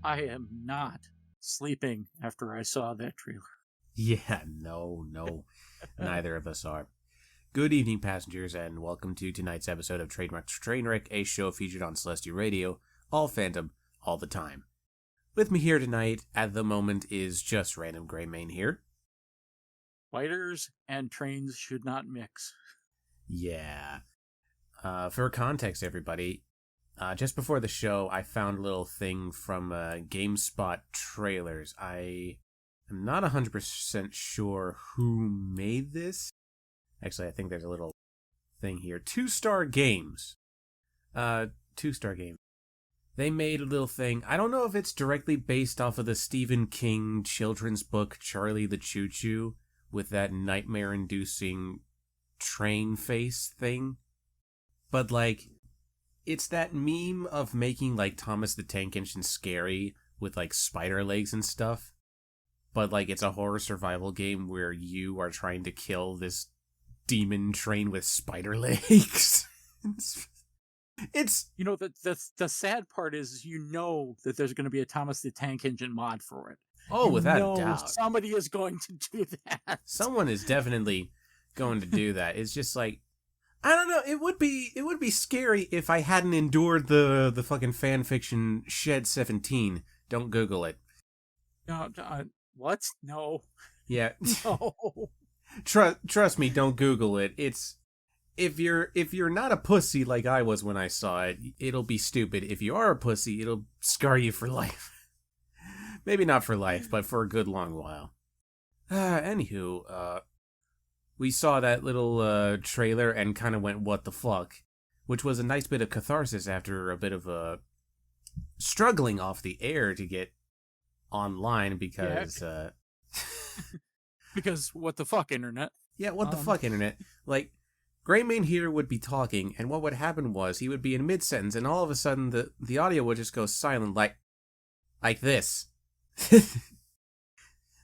I am not sleeping after I saw that trailer. Yeah, no, neither of us are. Good evening, passengers, and welcome to tonight's episode of Trainwreck, a show featured on Celestial Radio, all fandom, all the time. With me here tonight, at the moment, is just RandomGreymane here. Fighters and trains should not mix. Yeah. For context, everybody, just before the show, I found a little thing from GameSpot trailers. I am not 100% sure who made this. Actually, I think there's a little thing here. 2-Star Games. 2-Star Game. They made a little thing. I don't know if it's directly based off of the Stephen King children's book, Charlie the Choo-Choo, with that nightmare-inducing train face thing. But, like, it's that meme of making, like, Thomas the Tank Engine scary with, like, spider legs and stuff. But, like, it's a horror survival game where you are trying to kill this demon train with spider legs. It's You know, the sad part is you know that there's going to be a Thomas the Tank Engine mod for it. without a doubt. Somebody is going to do that. Someone is definitely going to do that. It's just like, I don't know, it would be scary if I hadn't endured the fucking fan fiction Shed 17. Don't Google it. No, what? No. Yeah. No. Trust me, don't Google it. It's if you're not a pussy like I was when I saw it, it'll be stupid. If you are a pussy, it'll scar you for life. Maybe not for life, but for a good long while. Anywho, we saw that little trailer and kind of went, what the fuck? Which was a nice bit of catharsis after a bit of a struggling off the air to get online because... Because what the fuck, internet? Yeah, what the fuck, internet? Like, Greymane here would be talking, and what would happen was he would be in mid-sentence, and all of a sudden the audio would just go silent, like this.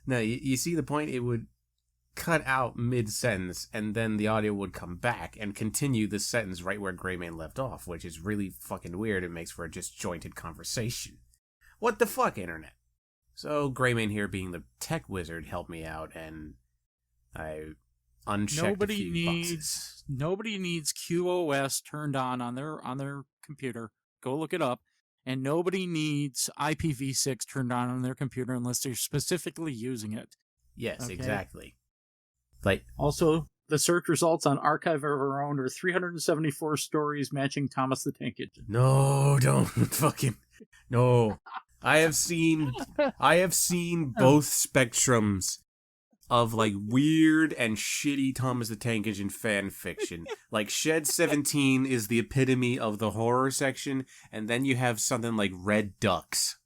Now, you see the point? It would cut out mid-sentence, and then the audio would come back and continue the sentence right where Greymane left off, which is really fucking weird. It makes for a disjointed conversation. What the fuck, internet? So, Greymane here, being the tech wizard, helped me out, and I unchecked a few boxes. Nobody needs QoS turned on their computer. Go look it up. And nobody needs IPv6 turned on their computer unless they're specifically using it. Yes, okay? Exactly. Like, also, the search results on Archive of Our Own are 374 stories matching Thomas the Tank Engine. No, don't fucking... No. I have seen both spectrums of, like, weird and shitty Thomas the Tank Engine fan fiction. Like, Shed 17 is the epitome of the horror section, and then you have something like Red Ducks.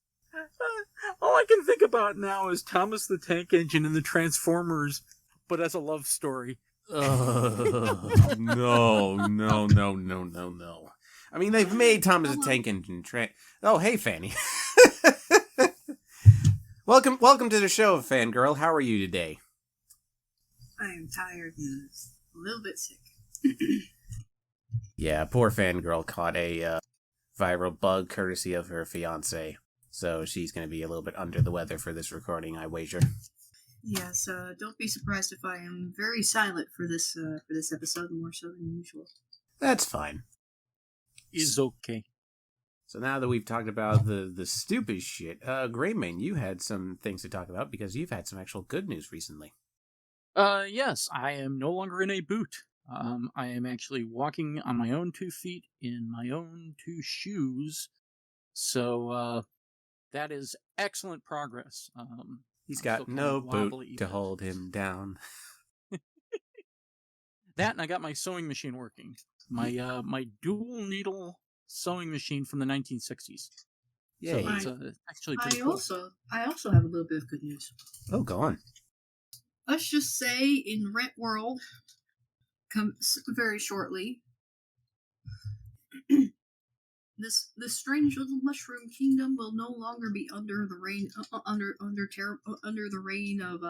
All I can think about now is Thomas the Tank Engine and the Transformers, but as a love story. No. I mean, they've made Thomas the Tank Engine... Oh, hey, Fanny. Welcome to the show, Fangirl. How are you today? I am tired and a little bit sick. Yeah, poor Fangirl caught a viral bug courtesy of her fiancé. So she's going to be a little bit under the weather for this recording, I wager. Yes, don't be surprised if I am very silent for this episode, more so than usual. That's fine. Is okay. So now that we've talked about the stupid shit, Greymane, you had some things to talk about because you've had some actual good news recently. Yes, I am no longer in a boot. I am actually walking on my own 2 feet in my own 2 shoes. So, that is excellent progress. He's got no boot to hold him down. That, and I got my sewing machine working. My dual needle sewing machine from the 1960s. Yeah, so it's actually pretty cool. I also have a little bit of good news. Oh, go on. Let's just say in Rent World, comes very shortly. This strange little mushroom kingdom will no longer be under the reign under the reign of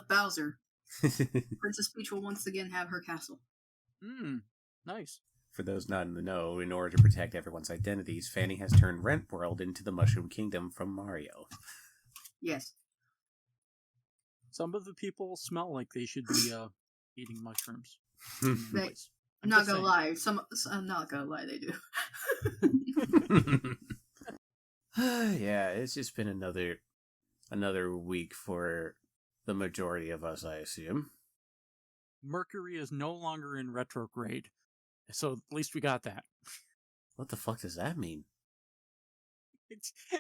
Bowser. Princess Peach will once again have her castle. Nice. for those not in the know, in order to protect everyone's identities, Fanny has turned Rent World into the Mushroom Kingdom from Mario. Yes. Some of the people smell like they should be eating mushrooms. Anyways, I'm not gonna lie. I'm not gonna lie. They do. Yeah, it's just been another week for the majority of us, I assume. Mercury is no longer in retrograde, so at least we got that. What the fuck does that mean?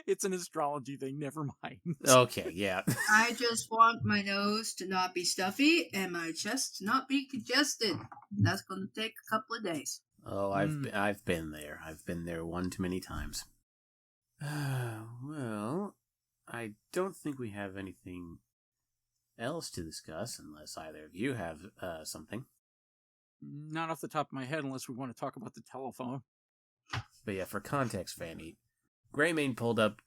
It's an astrology thing. Never mind. Okay, yeah. I just want my nose to not be stuffy and my chest to not be congested. That's going to take a couple of days. Oh, I've been there. I've been there one too many times. Well, I don't think we have anything else to discuss unless either of you have something. Not off the top of my head unless we want to talk about the telephone. But yeah, for context, Fanny, Greymane pulled up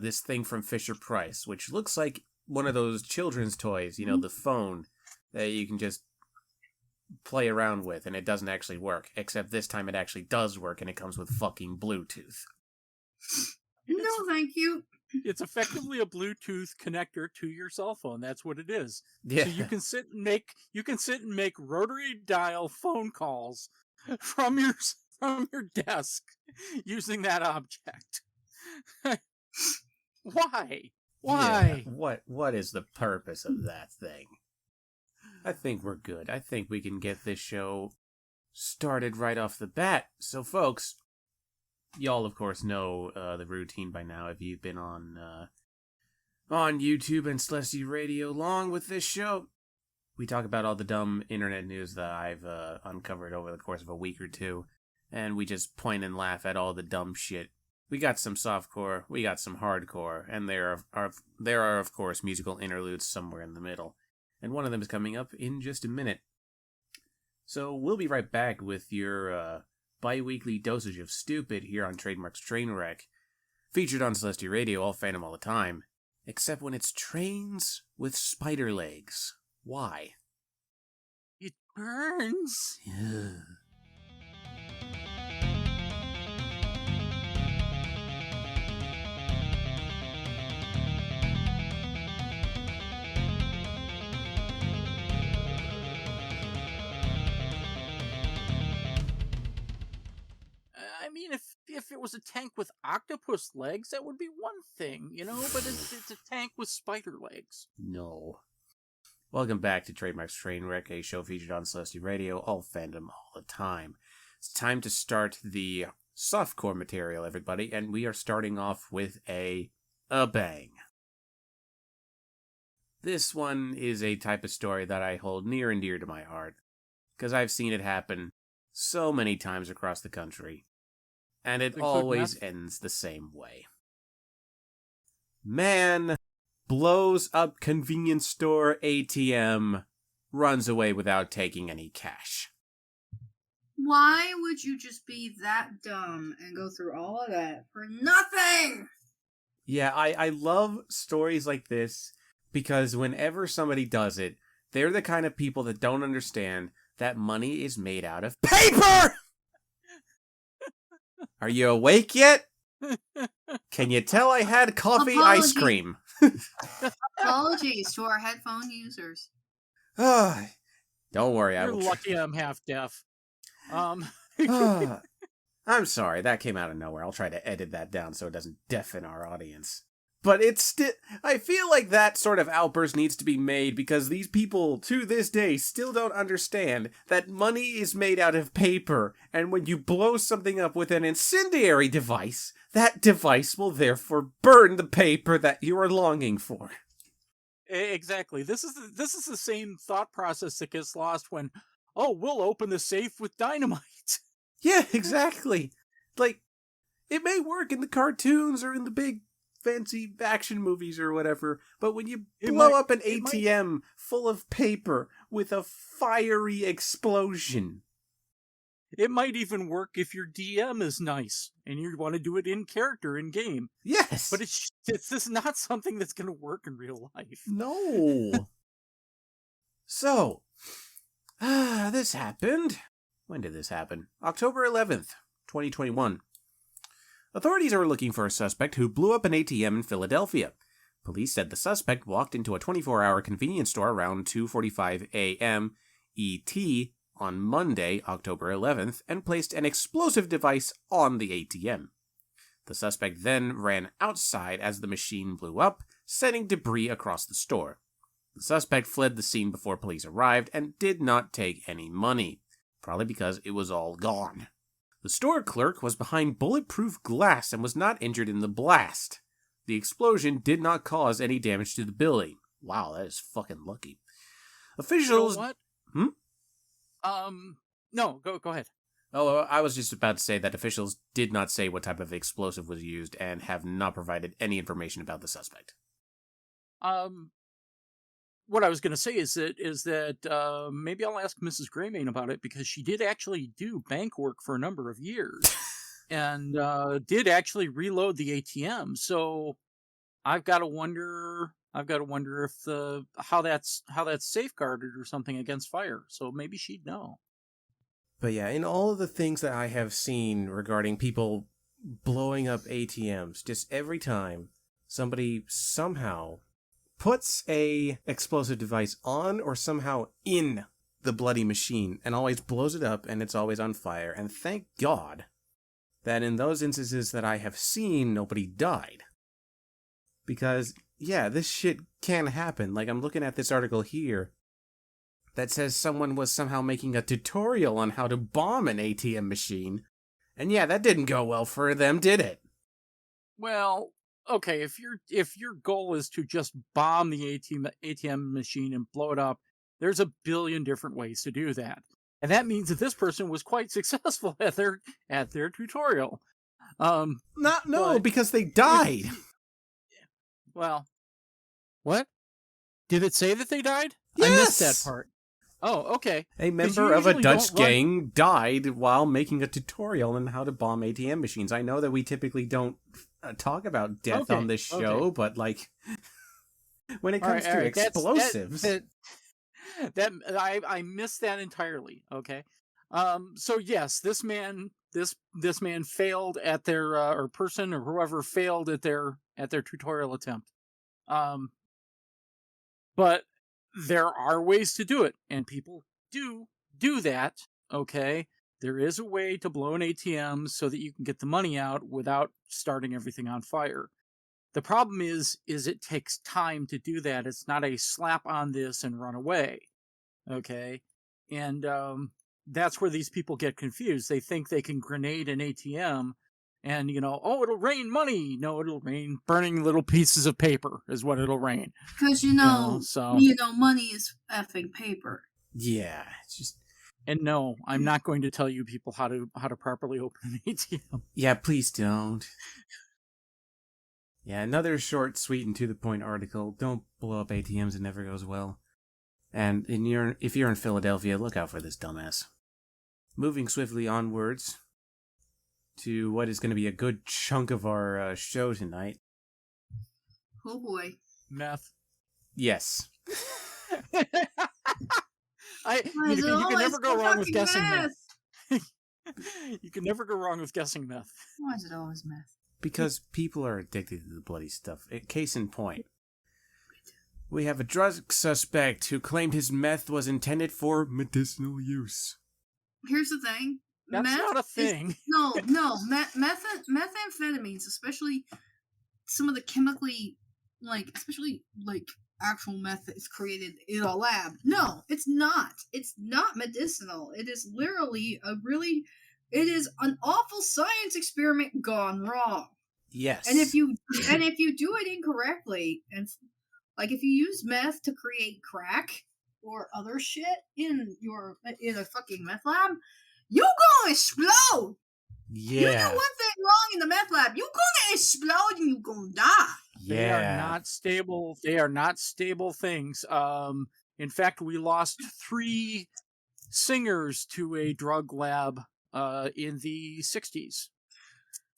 this thing from Fisher-Price, which looks like one of those children's toys, you know, the phone that you can just play around with, and it doesn't actually work. Except this time it actually does work, and it comes with fucking Bluetooth. No, thank you. It's effectively a Bluetooth connector to your cell phone. That's what it is. Yeah. So you can sit and make rotary dial phone calls from your desk using that object. Why? Yeah. What is the purpose of that thing? I think we're good. I think we can get this show started right off the bat. So, folks, y'all, of course, know the routine by now if you've been on YouTube and Celestia Radio along with this show. We talk about all the dumb internet news that I've uncovered over the course of a week or two, and we just point and laugh at all the dumb shit. We got some softcore, we got some hardcore, and there are of course musical interludes somewhere in the middle. And one of them is coming up in just a minute. So we'll be right back with your bi-weekly dosage of stupid here on Trademark's Trainwreck, featured on Celestia Radio, all fandom all the time, except when it's trains with spider legs. Why? It burns. I mean, if it was a tank with octopus legs, that would be one thing, you know? But it's a tank with spider legs. No. Welcome back to Trademark's Trainwreck, a show featured on Celestia Radio, all fandom, all the time. It's time to start the softcore material, everybody, and we are starting off with a bang. This one is a type of story that I hold near and dear to my heart, because I've seen it happen so many times across the country, and it always ends the same way. Man blows up convenience store ATM, runs away without taking any cash. Why would you just be that dumb and go through all of that for nothing? Yeah, I love stories like this because whenever somebody does it, they're the kind of people that don't understand that money is made out of paper! Are you awake yet? Can you tell I had coffee ice cream? Apologies to our headphone users. Don't worry, You're lucky I'm half deaf. I'm sorry, that came out of nowhere. I'll try to edit that down so it doesn't deafen our audience. But it's still, I feel like that sort of outburst needs to be made because these people, to this day, still don't understand that money is made out of paper, and when you blow something up with an incendiary device, that device will therefore burn the paper that you are longing for. Exactly. This is the same thought process that gets lost when, we'll open the safe with dynamite. Yeah, exactly. Like, it may work in the cartoons or in the big fancy action movies or whatever, but when you blow up an ATM full of paper with a fiery explosion. It might even work if your DM is nice and you want to do it in character, in game. Yes! But it's just not something that's going to work in real life. No! So, this happened. When did this happen? October 11th, 2021. Authorities are looking for a suspect who blew up an ATM in Philadelphia. Police said the suspect walked into a 24-hour convenience store around 2:45 a.m. ET on Monday, October 11th, and placed an explosive device on the ATM. The suspect then ran outside as the machine blew up, sending debris across the store. The suspect fled the scene before police arrived and did not take any money, probably because it was all gone. The store clerk was behind bulletproof glass and was not injured in the blast. The explosion did not cause any damage to the building. Wow, that is fucking lucky. Officials... You know what? Hmm? No, go ahead. Oh, I was just about to say that officials did not say what type of explosive was used and have not provided any information about the suspect. What I was going to say is that maybe I'll ask Mrs. Greymane about it, because she did actually do bank work for a number of years and did actually reload the ATM. So I've got to wonder if how that's safeguarded or something against fire. So maybe she'd know. But yeah, in all of the things that I have seen regarding people blowing up ATMs, just every time somebody somehow puts a explosive device on or somehow in the bloody machine and always blows it up and it's always on fire. And thank God that in those instances that I have seen, nobody died. Because, yeah, this shit can happen. Like, I'm looking at this article here that says someone was somehow making a tutorial on how to bomb an ATM machine. And yeah, that didn't go well for them, did it? Well, okay, if your goal is to just bomb the ATM machine and blow it up, there's a billion different ways to do that. And that means that this person was quite successful at their tutorial. Because they died. Well, what? Did it say that they died? Yes! I missed that part. Oh, okay. A member of a Dutch gang died while making a tutorial on how to bomb ATM machines. I know that we typically don't talk about death on this show, but like when it comes to explosives, I missed that entirely. Okay, so yes, this man failed at their or person or whoever failed at their tutorial attempt. But there are ways to do it, and people do that, okay? There is a way to blow an ATM so that you can get the money out without starting everything on fire. The problem is it takes time to do that. It's not a slap on this and run away, okay? And that's where these people get confused. They think they can grenade an ATM and, oh, it'll rain money. No, it'll rain burning little pieces of paper is what it'll rain. Because, money is effing paper. Yeah, it's just... And no, I'm not going to tell you people how to properly open an ATM. Yeah, please don't. Yeah, another short, sweet, and to-the-point article. Don't blow up ATMs, it never goes well. And if you're in Philadelphia, look out for this dumbass. Moving swiftly onwards to what is going to be a good chunk of our show tonight. Oh boy. Meth. Yes. You can never go wrong with guessing meth. You can never go wrong with guessing meth. Why is it always meth? Because people are addicted to the bloody stuff. Case in point. We have a drug suspect who claimed his meth was intended for medicinal use. Here's the thing. That's not a thing. Methamphetamines, especially some of the chemically, especially actual meth that's created in a lab. No, it's not. It's not medicinal. It is literally it is an awful science experiment gone wrong. Yes. And if you do it incorrectly, and if you use meth to create crack or other shit in a fucking meth lab, you gonna explode. Yeah. You do one thing wrong in the meth lab, you gonna explode and you gonna die. Yeah. They are not stable. They are not stable things. In fact, we lost 3 singers to a drug lab in the 60s.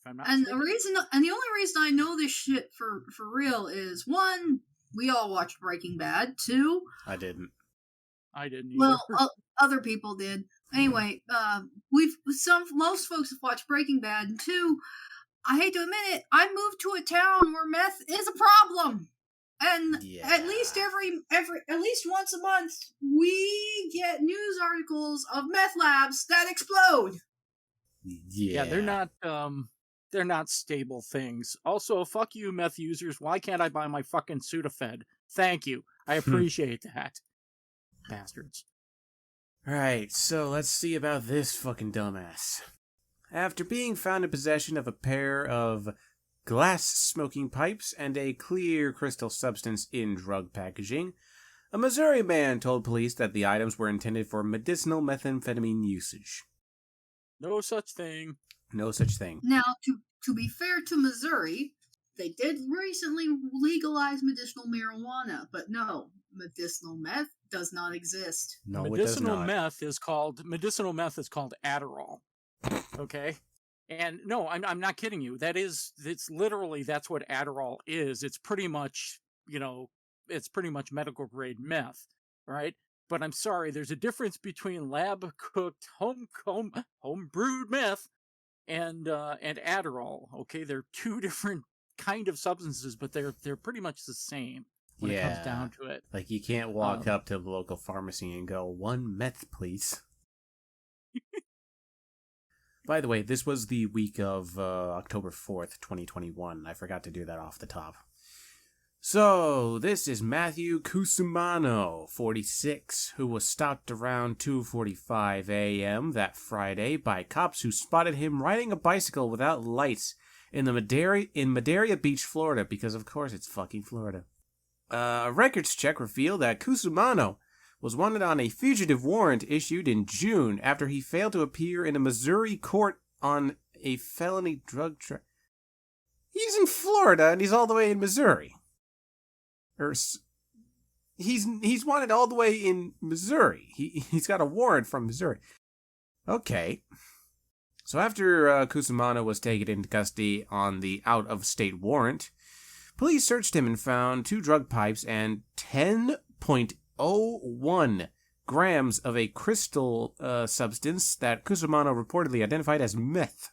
And the only reason I know this shit for real is 1, we all watched Breaking Bad. 2, I didn't. I didn't either. Well, other people did. Anyway, most folks have watched Breaking Bad, and two, I hate to admit it, I moved to a town where meth is a problem. And Yeah. at least at least once a month, we get news articles of meth labs that explode. Yeah. They're not stable things. Also, fuck you, meth users. Why can't I buy my fucking Sudafed? Thank you. I appreciate that. Bastards. Right, so let's see about this fucking dumbass. After being found in possession of a pair of glass smoking pipes and a clear crystal substance in drug packaging, a Missouri man told police that the items were intended for medicinal methamphetamine usage. No such thing. No such thing. Now, to be fair to Missouri, they did recently legalize medicinal marijuana, but no, medicinal meth does not exist. No, medicinal it does not. Medicinal meth is called Adderall. Okay? And no, I'm not kidding you. It's literally, that's what Adderall is. It's pretty much, it's pretty much medical grade meth, right? But I'm sorry, there's a difference between lab cooked home brewed meth and Adderall. Okay, they're two different kind of substances, but they're pretty much the same when it comes down to it. Like, you can't walk up to the local pharmacy and go, 1 meth, please. By the way, this was the week of October 4th, 2021. I forgot to do that off the top. So, this is Matthew Cusumano, 46, who was stopped around 2:45 a.m. that Friday by cops who spotted him riding a bicycle without lights in Madeira Beach, Florida, because of course it's fucking Florida. A records check revealed that Cusumano was wanted on a fugitive warrant issued in June after he failed to appear in a Missouri court on a felony drug charge. He's in Florida and he's all the way in Missouri. He's wanted all the way in Missouri. He's got a warrant from Missouri. Okay. So after Cusumano was taken into custody on the out-of-state warrant, police searched him and found 2 drug pipes and 10.01 grams of a crystal substance that Cusumano reportedly identified as meth.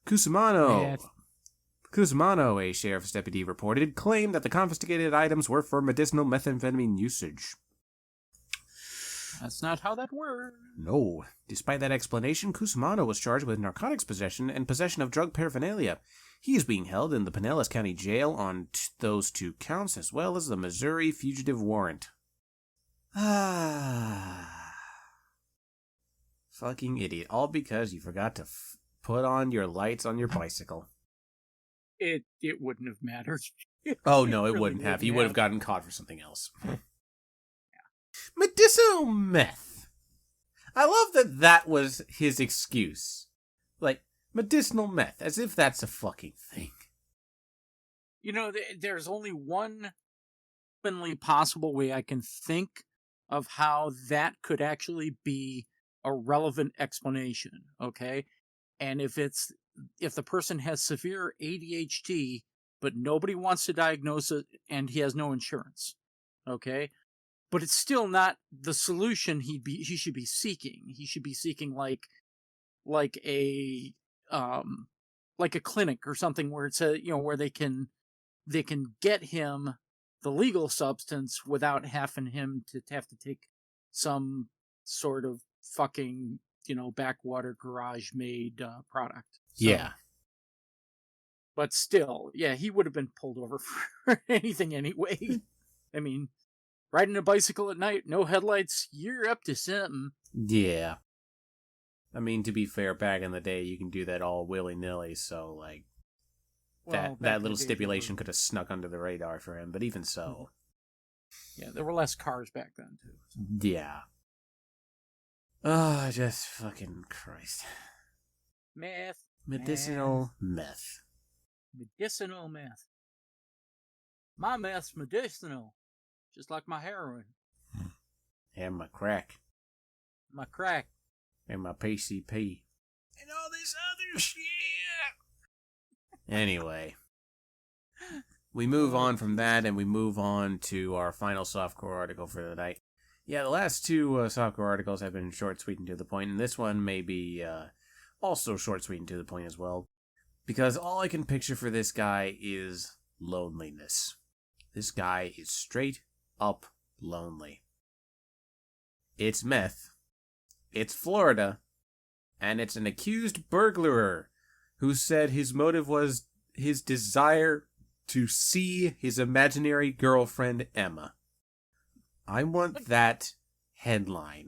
Cusumano, a sheriff's deputy reported, claimed that the confiscated items were for medicinal methamphetamine usage. That's not how that works. No. Despite that explanation, Cusumano was charged with narcotics possession and possession of drug paraphernalia. He is being held in the Pinellas County Jail on those 2 counts, as well as the Missouri fugitive warrant. Fucking idiot. All because you forgot to put on your lights on your bicycle. It wouldn't have mattered. Oh, no, it really wouldn't have. He would have gotten caught for something else. Yeah. Medicinal meth. I love that was his excuse. Like, medicinal meth, as if that's a fucking thing. There's only one humanly possible way I can think of how that could actually be a relevant explanation, okay? And if the person has severe ADHD, but nobody wants to diagnose it and he has no insurance, okay? But it's still not the solution he should be seeking. He should be seeking like a clinic or something where it's where they can get him the legal substance without having him to have to take some sort of fucking backwater garage made product. So, yeah. But still, yeah, he would have been pulled over for anything anyway. I mean, riding a bicycle at night, no headlights, you're up to something. Yeah. I mean, to be fair, back in the day, you can do that all willy-nilly, so, like, that little stipulation could have snuck under the radar for him, but even so. Yeah, there were less cars back then, too. So. Yeah. Oh, just fucking Christ. Meth. Medicinal meth. Medicinal meth. My meth's medicinal. Just like my heroin. And my crack. My crack. And my PCP. And all this other shit. Anyway. We move on from that and we move on to our final softcore article for the night. Yeah, the last two soccer articles have been short, sweet, and to the point, and this one may be also short, sweet, and to the point as well. Because all I can picture for this guy is loneliness. This guy is straight up lonely. It's meth. It's Florida. And it's an accused burglar who said his motive was his desire to see his imaginary girlfriend, Emma. I want that headline.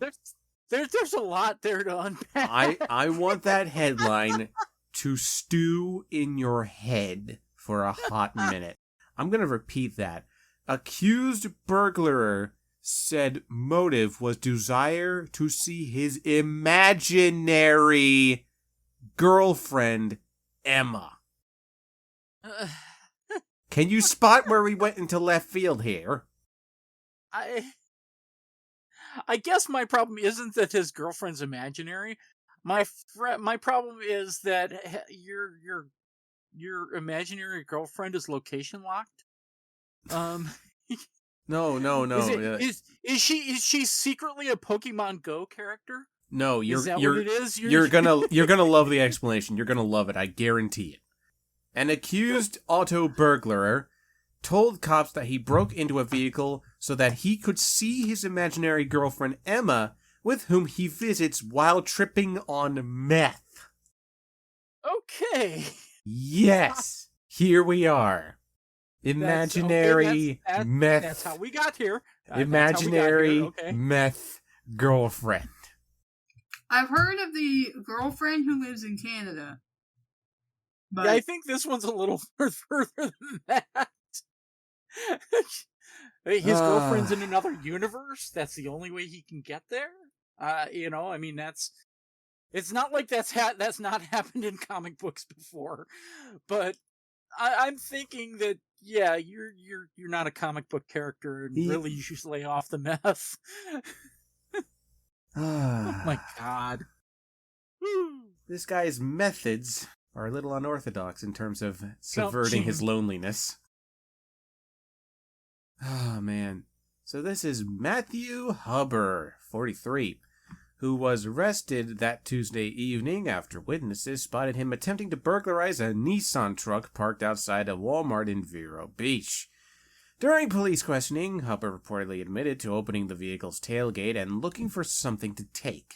There's a lot there to unpack. I want that headline to stew in your head for a hot minute. I'm going to repeat that. Accused burglar said motive was desire to see his imaginary girlfriend, Emma. Can you spot where we went into left field here? I guess my problem isn't that his girlfriend's imaginary. My problem is that your imaginary girlfriend is location locked. No. Is she secretly a Pokemon Go character? No, Is that what it is? You're gonna love the explanation. You're gonna love it. I guarantee it. An accused auto burglar told cops that he broke into a vehicle so that he could see his imaginary girlfriend Emma, with whom he visits while tripping on meth. Okay. Yes, here we are. Imaginary meth. That's how we got here. Imaginary Okay. meth girlfriend. I've heard of the girlfriend who lives in Canada. But Yeah, I think this one's a little further than that. His girlfriend's in another universe. That's the only way he can get there. I mean, it's not like that's not happened in comic books before. But I'm thinking that you're not a comic book character, and really you should lay off the meth. Oh my god. This guy's methods are a little unorthodox in terms of subverting his loneliness. Oh, man. So this is Matthew Huber, 43, who was arrested that Tuesday evening after witnesses spotted him attempting to burglarize a Nissan truck parked outside a Walmart in Vero Beach. During police questioning, Huber reportedly admitted to opening the vehicle's tailgate and looking for something to take.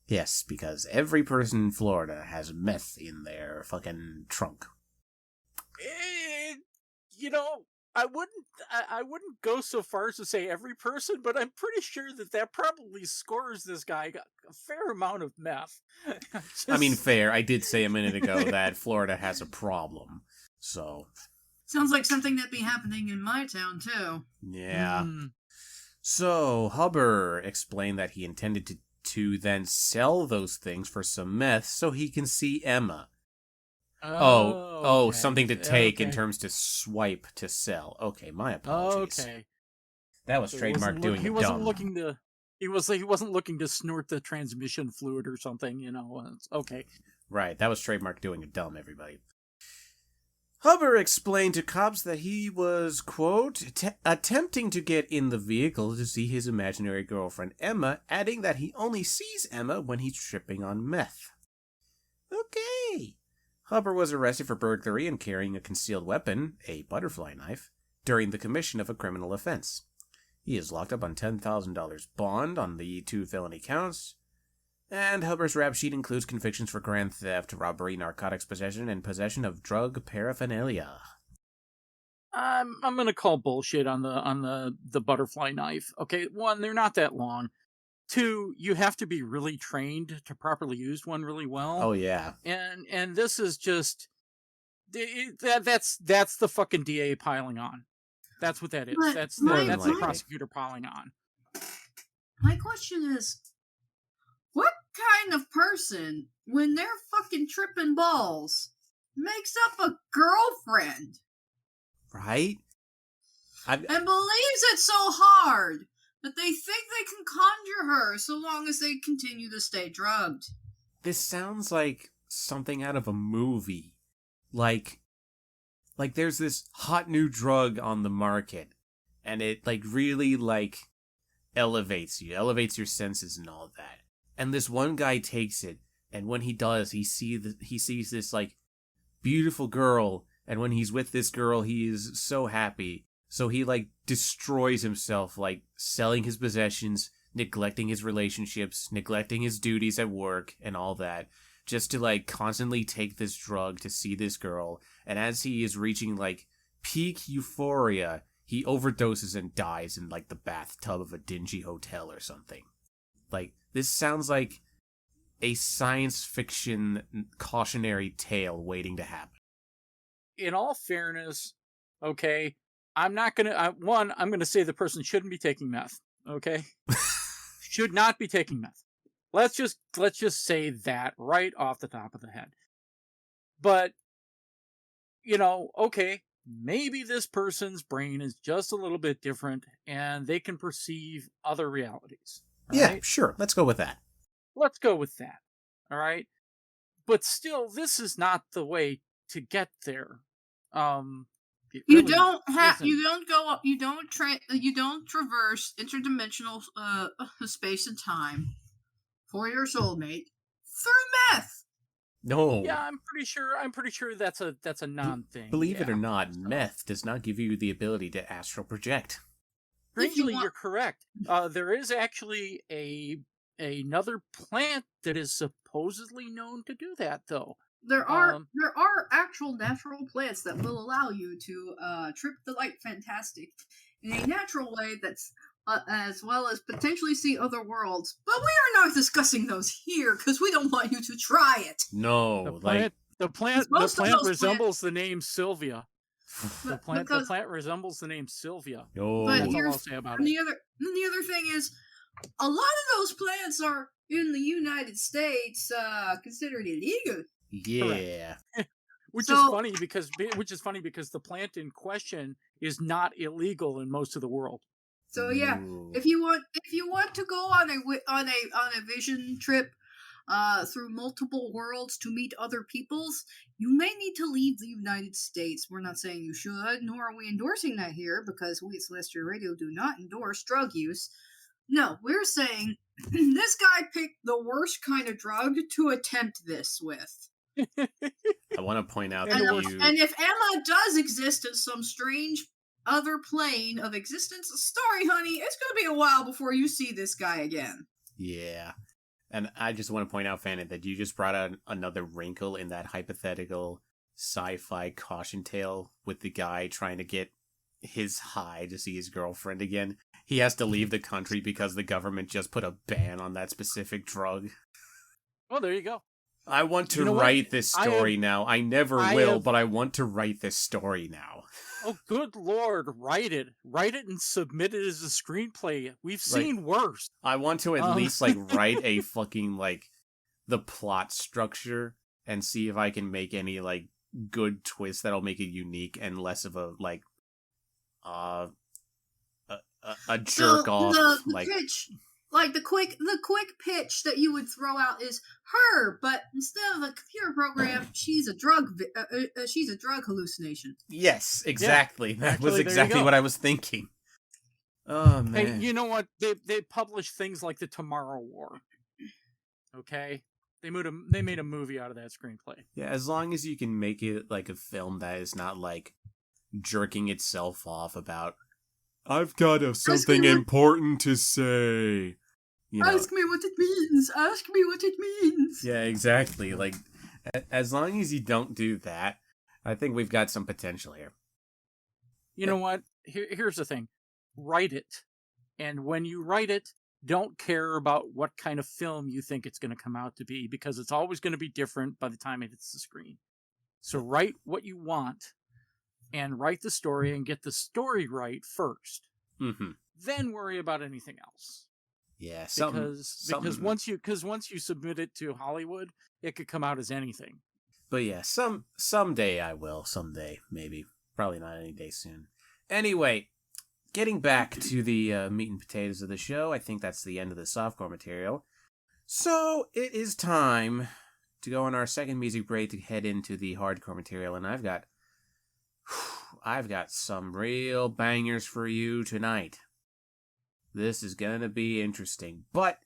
Yes, because every person in Florida has meth in their fucking trunk. I wouldn't go so far as to say every person, but I'm pretty sure that probably scores this guy a fair amount of meth. I mean, fair. I did say a minute ago that Florida has a problem, so... Sounds like something that'd be happening in my town, too. Yeah. So, Huber explained that he intended to then sell those things for some meth so he can see Emma. Okay. Something to take in terms to swipe to sell. Okay, my apologies. Okay. That was Trademark doing it dumb. He wasn't looking to snort the transmission fluid or something, okay. Right, that was Trademark doing it dumb, everybody. Huber explained to cops that he was, quote, attempting to get in the vehicle to see his imaginary girlfriend Emma, adding that he only sees Emma when he's tripping on meth. Okay. Huber was arrested for burglary and carrying a concealed weapon, a butterfly knife, during the commission of a criminal offense. He is locked up on $10,000 bond on the 2 felony counts, and Huber's rap sheet includes convictions for grand theft, robbery, narcotics possession, and possession of drug paraphernalia. I'm gonna call bullshit on the butterfly knife. Okay, 1, they're not that long. 2, you have to be really trained to properly use one really well. Oh yeah. And this is just that's the fucking DA piling on. That's what that is. That's the prosecutor piling on. My question is, what kind of person, when they're fucking tripping balls, makes up a girlfriend? Right? And believes it so hard that they think they can conjure her so long as they continue to stay drugged. This sounds like something out of a movie. Like there's this hot new drug on the market, and it really elevates you, elevates your senses and all that. And this one guy takes it, and when he does, he sees this like beautiful girl, and when he's with this girl, he is so happy. So he like destroys himself, like selling his possessions, neglecting his relationships, neglecting his duties at work and all that, just to like constantly take this drug to see this girl. And as he is reaching like peak euphoria, he overdoses and dies in like the bathtub of a dingy hotel or something. Like, this sounds like a science fiction cautionary tale waiting to happen. In all fairness, okay, I'm not gonna. I'm gonna say the person shouldn't be taking meth. Okay, should not be taking meth. Let's just say that right off the top of the head. But okay, maybe this person's brain is just a little bit different, and they can perceive other realities. Yeah, right? sure. Let's go with that. Let's go with that. All right. But still, this is not the way to get there. You don't have. You don't go. You don't You don't traverse interdimensional space and time for your soulmate through meth. No. Yeah, I'm pretty sure that's a non-thing. Believe it or not, meth does not give you the ability to astral project. Strangely, you're correct. There is actually another plant that is supposedly known to do that, though. There are actual natural plants that will allow you to trip the light fantastic in a natural way that's as well as potentially see other worlds. But we are not discussing those here because we don't want you to try it. No, the plant resembles the name Sylvia. The plant resembles the name Sylvia. No. But that's all I'll say about it. The other thing is, a lot of those plants are in the United States considered illegal. Yeah. Which is funny because the plant in question is not illegal in most of the world. So yeah, if you want to go on a vision trip through multiple worlds to meet other peoples, you may need to leave the United States. We're not saying you should, nor are we endorsing that here, because we at Celestial Radio do not endorse drug use. No, we're saying this guy picked the worst kind of drug to attempt this with. I want to point out and if Emma does exist in some strange other plane of existence, sorry, honey, it's going to be a while before you see this guy again. Yeah. And I just want to point out, Fanny, that you just brought out another wrinkle in that hypothetical sci-fi caution tale with the guy trying to get his high to see his girlfriend again. He has to leave the country because the government just put a ban on that specific drug. Well, there you go. I want to write this story now. I never will, but I want to write this story now. Oh, good Lord, write it. Write it and submit it as a screenplay. We've seen worse. I want to at least, write a fucking, the plot structure and see if I can make any, good twist that'll make it unique and less of a, a jerk off. The pitch. The quick pitch that you would throw out is her, but instead of a computer program, she's a drug hallucination. Yes, exactly. Yeah, that was exactly what I was thinking. Oh man! Hey, you know what? They published things like the Tomorrow War. Okay, they made a movie out of that screenplay. Yeah, as long as you can make it like a film that is not jerking itself off about. I've got something important to say. Ask me what it means. Ask me what it means. Yeah, exactly. As long as you don't do that, I think we've got some potential here. You know what? Here's the thing. Write it. And when you write it, don't care about what kind of film you think it's going to come out to be, because it's always going to be different by the time it hits the screen. So write what you want and write the story and get the story right first. Mm-hmm. Then worry about anything else. Yeah, because once you submit it to Hollywood, it could come out as anything. But yeah, someday I will. Someday, maybe. Probably not any day soon. Anyway, getting back to the meat and potatoes of the show, I think that's the end of the softcore material. So it is time to go on our second music break to head into the hardcore material, and I've got some real bangers for you tonight. This is gonna be interesting, but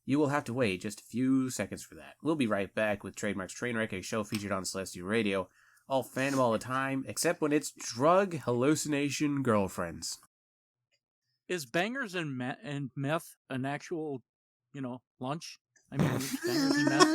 you will have to wait just a few seconds for that. We'll be right back with Trademark's Trainwreck, a show featured on Celestial Radio. All fandom all the time, except when it's drug hallucination girlfriends. Is bangers and meth an actual, lunch? I mean, bangers and meth.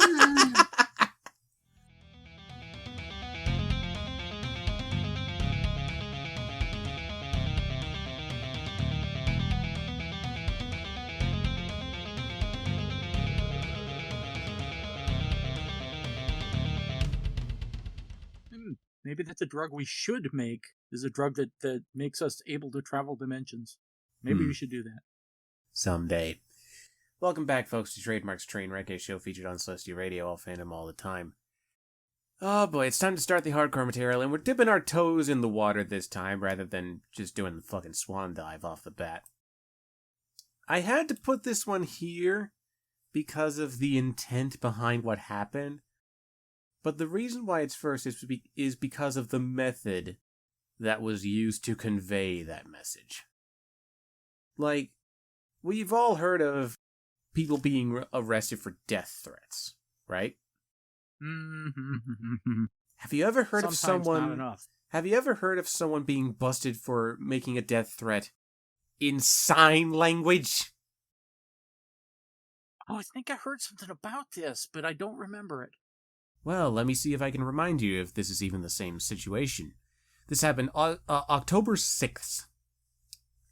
Maybe that's a drug we should make, is a drug that makes us able to travel dimensions. Maybe we should do that. Someday. Welcome back, folks, to Trademark's Trainwreck, a show featured on Celestial Radio, all fandom all the time. Oh boy, it's time to start the hardcore material, and we're dipping our toes in the water this time, rather than just doing the fucking swan dive off the bat. I had to put this one here because of the intent behind what happened. But the reason why it's first is because of the method that was used to convey that message. Like, we've all heard of people being arrested for death threats, right? Have you ever heard Sometimes of someone? Not enough. Have you ever heard of someone being busted for making a death threat in sign language? Oh, I think I heard something about this, but I don't remember it. Well, let me see if I can remind you if this is even the same situation. This happened October 6th.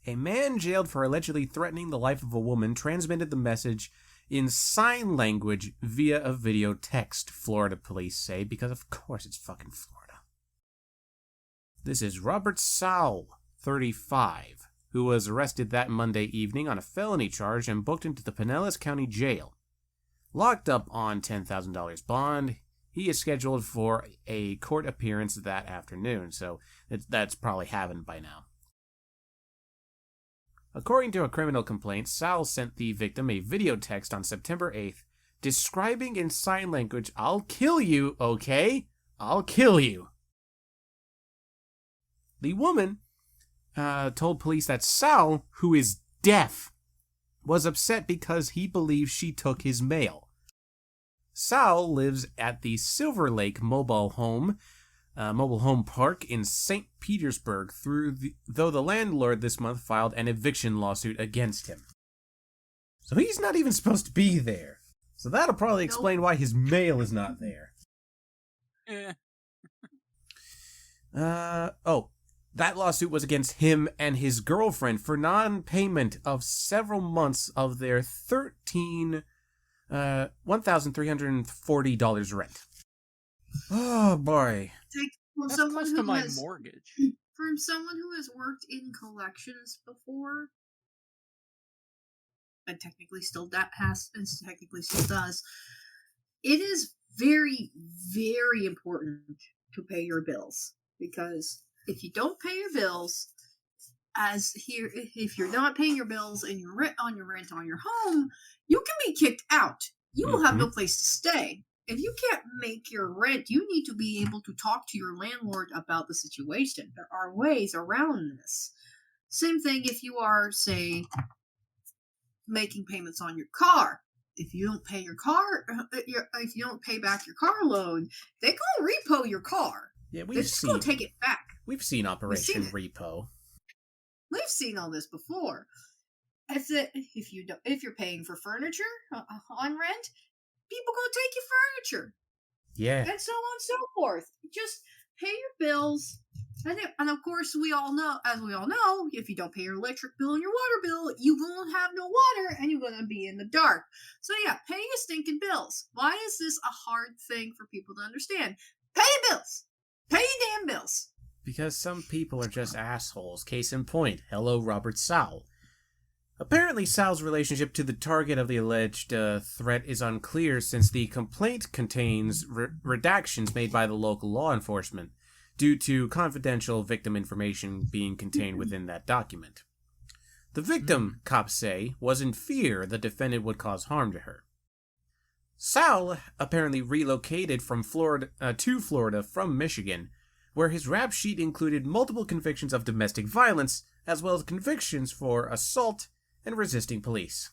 A man jailed for allegedly threatening the life of a woman transmitted the message in sign language via a video text, Florida police say, because of course it's fucking Florida. This is Robert Sowell, 35, who was arrested that Monday evening on a felony charge and booked into the Pinellas County Jail. Locked up on $10,000 bond, he is scheduled for a court appearance that afternoon, so that's probably happened by now. According to a criminal complaint, Sal sent the victim a video text on September 8th describing in sign language, "I'll kill you, okay? I'll kill you." The woman told police that Sal, who is deaf, was upset because he believes she took his mail. Sal lives at the Silver Lake mobile home park in St. Petersburg, though the landlord this month filed an eviction lawsuit against him. So he's not even supposed to be there. So that'll probably explain why his mail is not there. That lawsuit was against him and his girlfriend for non-payment of several months of their $1,340 rent. Oh boy. From That's someone close who to my has, mortgage. from someone who has worked in collections before, and technically still does, it is very, very important to pay your bills, because if you don't pay your bills, if you're not paying your bills and your rent on your home, you can be kicked out. You will have no place to stay. If you can't make your rent, you need to be able to talk to your landlord about the situation. There are ways around this. Same thing if you are, say, making payments on your car. If you don't pay your car, if you don't pay back your car loan, they go repo your car. Yeah, They're just going to take it back. We've seen Operation Repo. We've seen all this before. If you're paying for furniture on rent, people go take your furniture. Yeah. And so on and so forth. Just pay your bills. And of course, as we all know, if you don't pay your electric bill and your water bill, you won't have no water and you're going to be in the dark. So yeah, pay your stinking bills. Why is this a hard thing for people to understand? Pay your bills. Pay your damn bills. Because some people are just assholes. Case in point, hello Robert Sowell. Apparently, Sal's relationship to the target of the alleged threat is unclear, since the complaint contains redactions made by the local law enforcement due to confidential victim information being contained within that document. The victim, cops say, was in fear the defendant would cause harm to her. Sal apparently relocated from to Florida from Michigan, where his rap sheet included multiple convictions of domestic violence, as well as convictions for assault and resisting police.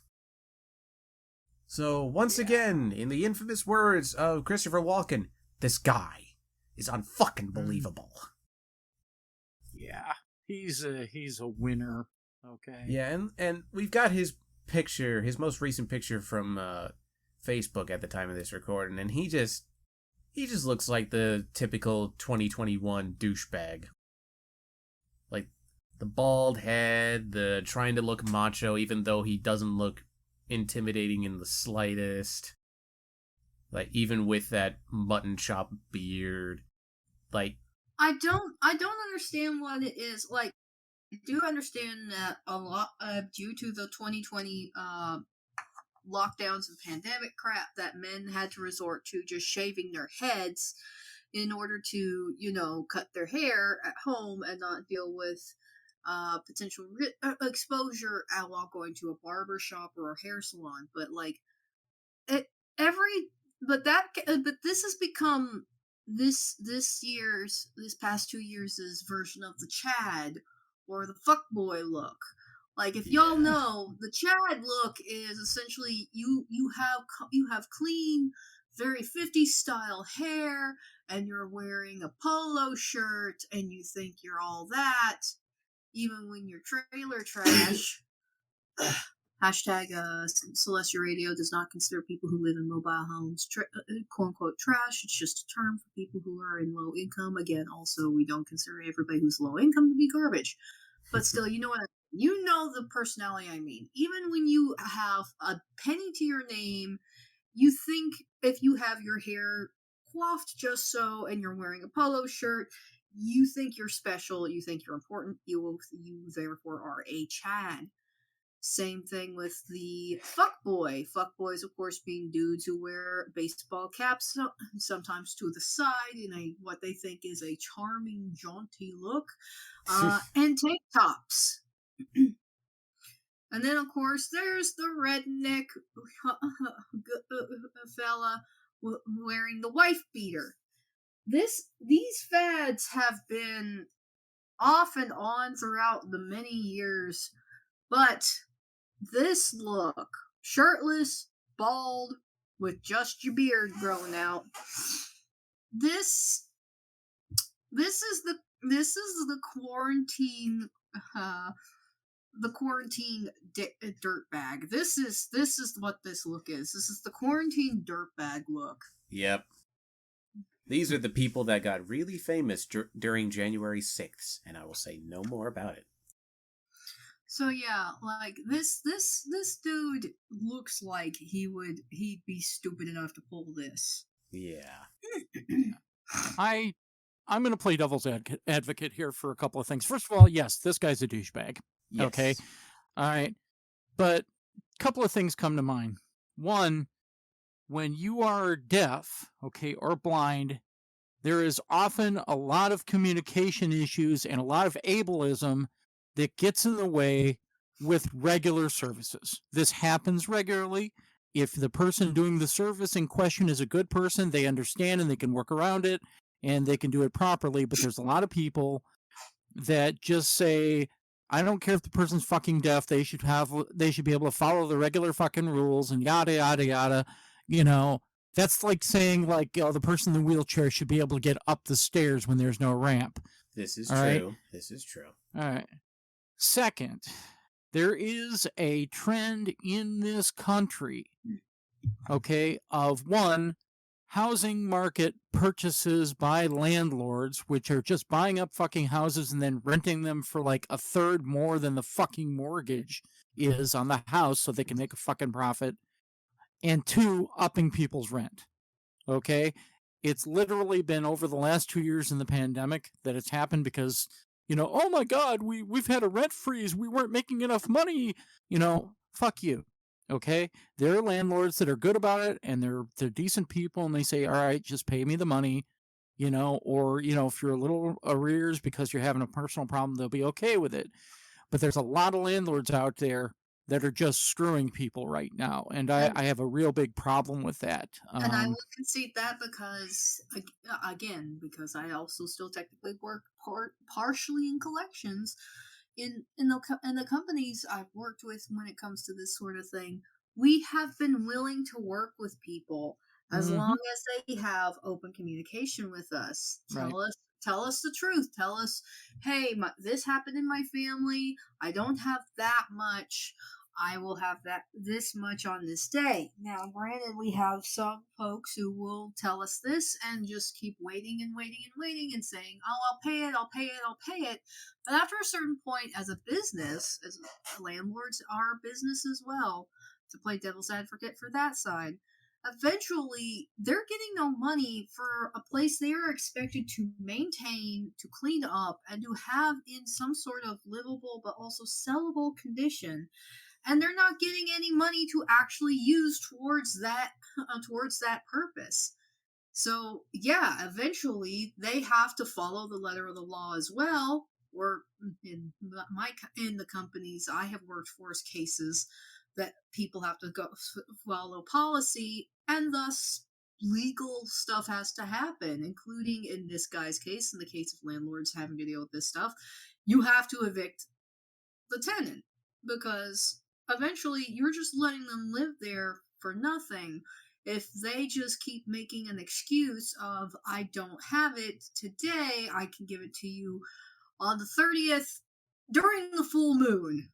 So, once again, in the infamous words of Christopher Walken, this guy is unfucking believable. Yeah, he's a winner. Okay. Yeah, and we've got his picture, his most recent picture from Facebook at the time of this recording, and he just looks like the typical 2021 douchebag. Like the bald head, the trying to look macho even though he doesn't look intimidating in the slightest. Like even with that mutton chop beard. Like I don't understand what it is. Like, I do understand that a lot due to the 2020 lockdowns and pandemic crap, that men had to resort to just shaving their heads in order to, cut their hair at home and not deal with potential exposure while going to a barber shop or a hair salon. But like it, but this has become this past 2 years' version of the Chad or the fuckboy look. Like, if y'all know, the Chad look is essentially you have clean, very 50s style hair, and you're wearing a polo shirt, and you think you're all that, even when you're trailer trash. Hashtag Celestia Radio does not consider people who live in mobile homes quote unquote trash. It's just a term for people who are in low income. Again, also, we don't consider everybody who's low income to be garbage. But still, you know the personality I mean. Even when you have a penny to your name, you think if you have your hair coiffed just so and you're wearing a polo shirt, you think you're special, you think you're important, you therefore are a Chad. Same thing with the fuckboy. Fuckboys, of course, being dudes who wear baseball caps, sometimes to the side, in what they think is a charming, jaunty look, and tank tops. And then, of course, there's the redneck fella wearing the wife beater. These fads have been off and on throughout the many years, but this look, shirtless, bald, with just your beard growing out, this is the quarantine dirtbag. This is what this look is. This is the quarantine dirtbag look. Yep. These are the people that got really famous during January 6th, and I will say no more about it. So yeah, like this dude looks like he'd be stupid enough to pull this. Yeah. I'm going to play devil's advocate here for a couple of things. First of all, yes, this guy's a douchebag. Yes. Okay. All right. But a couple of things come to mind. One, when you are deaf, okay, or blind, there is often a lot of communication issues and a lot of ableism that gets in the way with regular services. This happens regularly. If the person doing the service in question is a good person, they understand and they can work around it and they can do it properly. But there's a lot of people that just say, I don't care if the person's fucking deaf, they should be able to follow the regular fucking rules and yada yada yada. That's like saying the person in the wheelchair should be able to get up the stairs when there's no ramp. This is All true. right? This is true. All right. Second, there is a trend in this country, okay, of one, housing market purchases by landlords, which are just buying up fucking houses and then renting them for like a third more than the fucking mortgage is on the house so they can make a fucking profit. And two, upping people's rent. Okay? It's literally been over the last 2 years in the pandemic that it's happened because, oh my God, we've had a rent freeze. We weren't making enough money. Fuck you. Okay? There are landlords that are good about it and they're decent people and they say, all right, just pay me the money, or, if you're a little arrears because you're having a personal problem, they'll be okay with it. But there's a lot of landlords out there that are just screwing people right now. And I have a real big problem with that. And I will concede that because I also still technically work partially in collections. in the companies I've worked with when it comes to this sort of thing, we have been willing to work with people as Mm-hmm. long as they have open communication with us. Right. Tell us the truth. Tell us, hey, this happened in my family. I don't have that much. I will have this much on this day. Now, granted, we have some folks who will tell us this and just keep waiting and waiting and waiting and saying, "Oh, I'll pay it, I'll pay it, I'll pay it." But after a certain point, as a business, as landlords are a business as well, to play devil's advocate for that side, eventually they're getting no money for a place they are expected to maintain, to clean up, and to have in some sort of livable but also sellable condition, and they're not getting any money to actually use towards that purpose. So yeah, eventually they have to follow the letter of the law as well. Or in the companies I have worked for cases that people have to go follow policy, and thus legal stuff has to happen, including in this guy's case, in the case of landlords having to deal with this stuff, you have to evict the tenant, because eventually you're just letting them live there for nothing. If they just keep making an excuse of, I don't have it today, I can give it to you on the 30th during the full moon,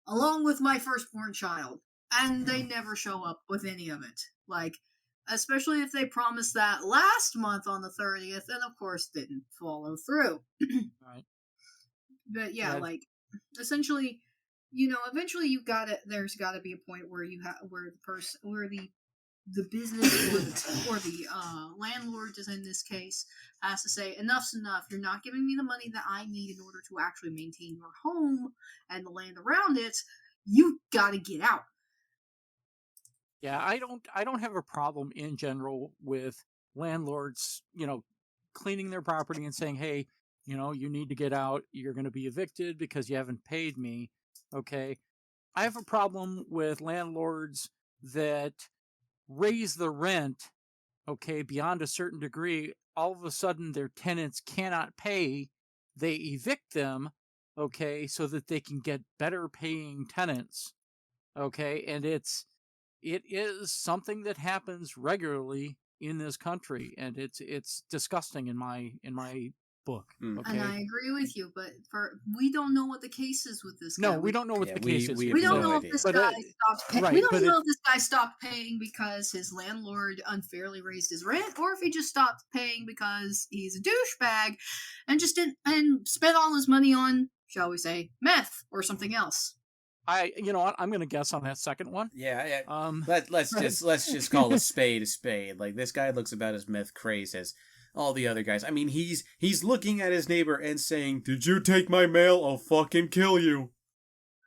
along with my firstborn child, and they never show up with any of it. Like, especially if they promised that last month on the 30th and of course didn't follow through. Right. But yeah, Yeah. like, essentially, eventually there's gotta be a point where the business or the landlord, is in this case, has to say, enough's enough. You're not giving me the money that I need in order to actually maintain your home and the land around it. You gotta get out. Yeah, I don't have a problem in general with landlords, cleaning their property and saying, "Hey, you need to get out. You're going to be evicted because you haven't paid me." Okay? I have a problem with landlords that raise the rent, okay, beyond a certain degree. All of a sudden their tenants cannot pay. They evict them, okay, so that they can get better paying tenants. Okay? And it is something that happens regularly in this country, and it's disgusting in my book. Mm. And Okay. I agree with you, but we don't know what the case is with this guy. No, we don't know what Yeah, the case is. we We have don't no know if idea. this But guy stopped paying. We right, don't but know if this guy stopped paying because his landlord unfairly raised his rent, or if he just stopped paying because he's a douchebag and just didn't and spent all his money on, shall we say, meth or something else. you know what? I'm going to guess on that second one. Yeah, yeah. Um, Let's just call a spade a spade. Like, this guy looks about as meth crazed as all the other guys. I mean, he's looking at his neighbor and saying, "Did you take my mail? I'll fucking kill you."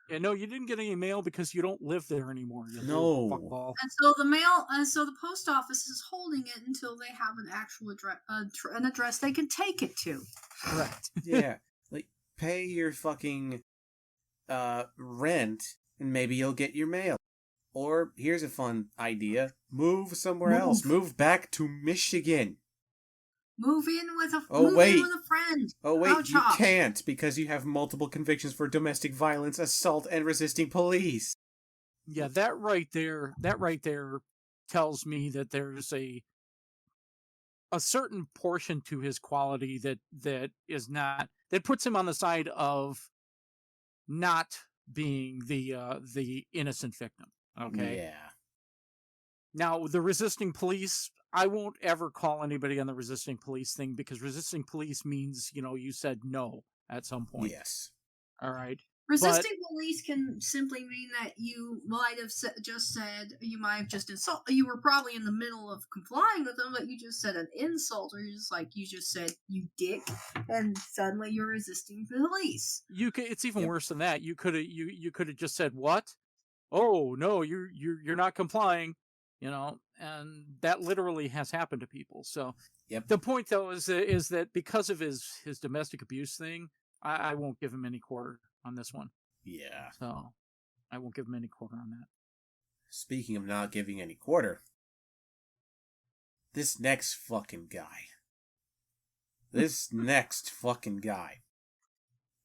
yeah, no, you didn't get any mail because you don't live there anymore. You little No. fuckball. And so the post office is holding it until they have an actual address, an address they can take it to. Correct. Yeah, like, pay your fucking rent, and maybe you'll get your mail. Or here's a fun idea: move somewhere else. Move back to Michigan. Move in with a friend. Oh wait, Ouch, you hop. can't, because you have multiple convictions for domestic violence, assault, and resisting police. Yeah, that right there tells me that there's a certain portion to his quality that is not, that puts him on the side of not being the innocent victim. Okay. Yeah. Now, the resisting police, I won't ever call anybody on the resisting police thing, because resisting police means, you said no at some point. Yes. All right. Resisting police can simply mean that you might have just said, you might have just insulted, you were probably in the middle of complying with them, but you just said an insult, or you just said, "You dick," and suddenly you're resisting police. It's even Yep. worse than that. You could have just said, "What? Oh no, you're not complying," and that literally has happened to people. So Yep. the point, though, is that because of his domestic abuse thing, I won't give him any quarter on this one. Yeah. So I won't give him any quarter on that. Speaking of not giving any quarter, this next fucking guy.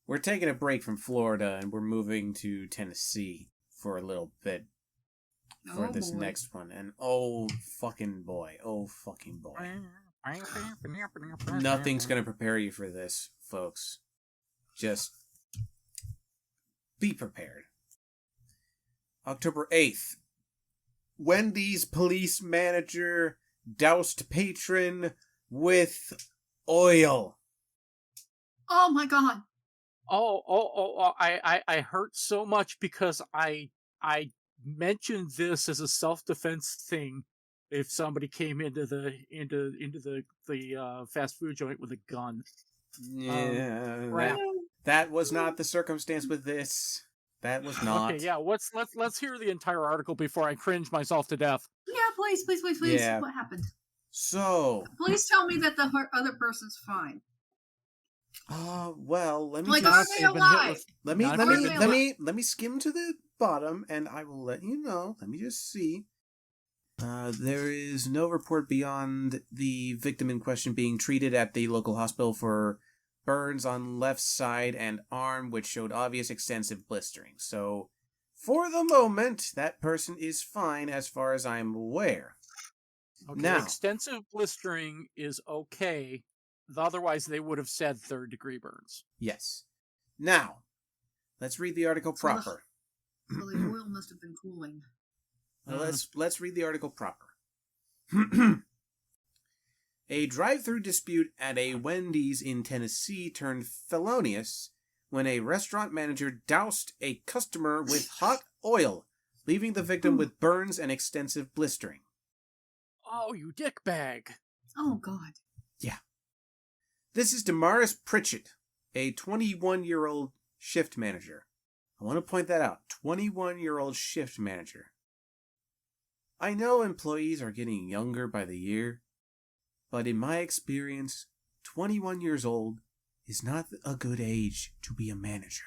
We're taking a break from Florida and we're moving to Tennessee for a little bit for Oh this boy. next one. And oh fucking boy. Nothing's going to prepare you for this, folks. Just be prepared. October 8th. Wendy's police manager doused patron with oil. Oh my god. I hurt so much because I mentioned this as a self-defense thing if somebody came into the fast food joint with a gun. Yeah, that was not the circumstance with this. That was not. Okay, yeah, let's hear the entire article before I cringe myself to death. Yeah, please. Yeah. What happened? So, Please tell me that the other person's fine. well, let me Like, just are they alive? let me skim to the bottom, and I will let you know. Let me just see. There is no report beyond the victim in question being treated at the local hospital for burns on left side and arm, which showed obvious extensive blistering. So, for the moment, that person is fine as far as I'm aware. Okay, now, extensive blistering is okay. Otherwise, they would have said third-degree burns. Yes. Now, let's read the article proper. So the oil must have been cooling. Now let's read the article proper. A drive-through dispute at a Wendy's in Tennessee turned felonious when a restaurant manager doused a customer with hot oil, leaving the victim with burns and extensive blistering. Oh, you dickbag. Oh god. Yeah. This is Damaris Pritchett, a 21-year-old shift manager. I want to point that out. 21-year-old shift manager. I know employees are getting younger by the year, but in my experience, 21 years old is not a good age to be a manager.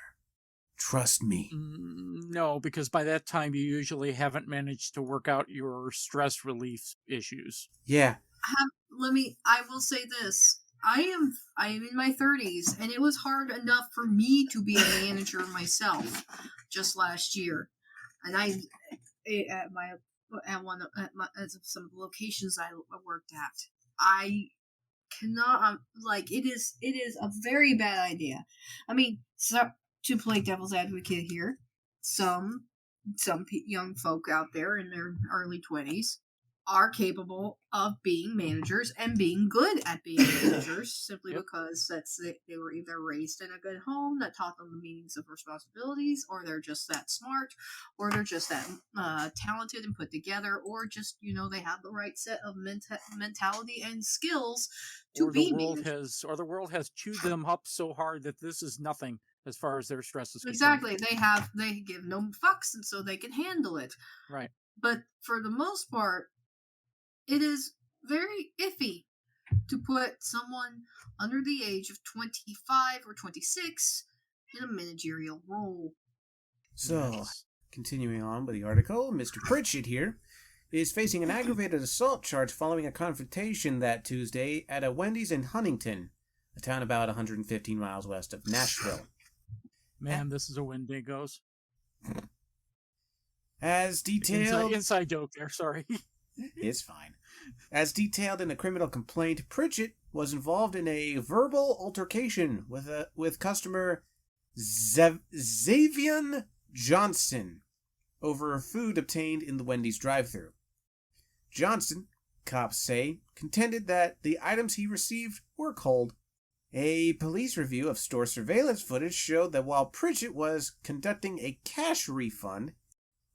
Trust me. No, because by that time you usually haven't managed to work out your stress relief issues. Yeah. I will say this. I am in my 30s, and it was hard enough for me to be a manager myself just last year. And at some of the locations I worked at, I cannot it is a very bad idea. I mean, so, to play devil's advocate here, some young folk out there in their early 20s are capable of being managers and being good at being managers simply because they were either raised in a good home that taught them the meanings of responsibilities, or they're just that smart, or they're just that talented and put together, or just they have the right set of mentality and skills to be managers. Or the world has chewed them up so hard that this is nothing as far as their stress is concerned. Exactly. They give no fucks, and so they can handle it. Right. But for the most part, it is very iffy to put someone under the age of 25 or 26 in a managerial role. So, continuing on with the article, Mr. Pritchett here is facing an aggravated assault charge following a confrontation that Tuesday at a Wendy's in Huntington, a town about 115 miles west of Nashville. Man, this is a Wendigos. As detailed... Inside joke there, sorry. It's fine. As detailed in the criminal complaint, Pritchett was involved in a verbal altercation with customer Xavian Johnson over food obtained in the Wendy's drive-thru. Johnson, cops say, contended that the items he received were cold. A police review of store surveillance footage showed that while Pritchett was conducting a cash refund,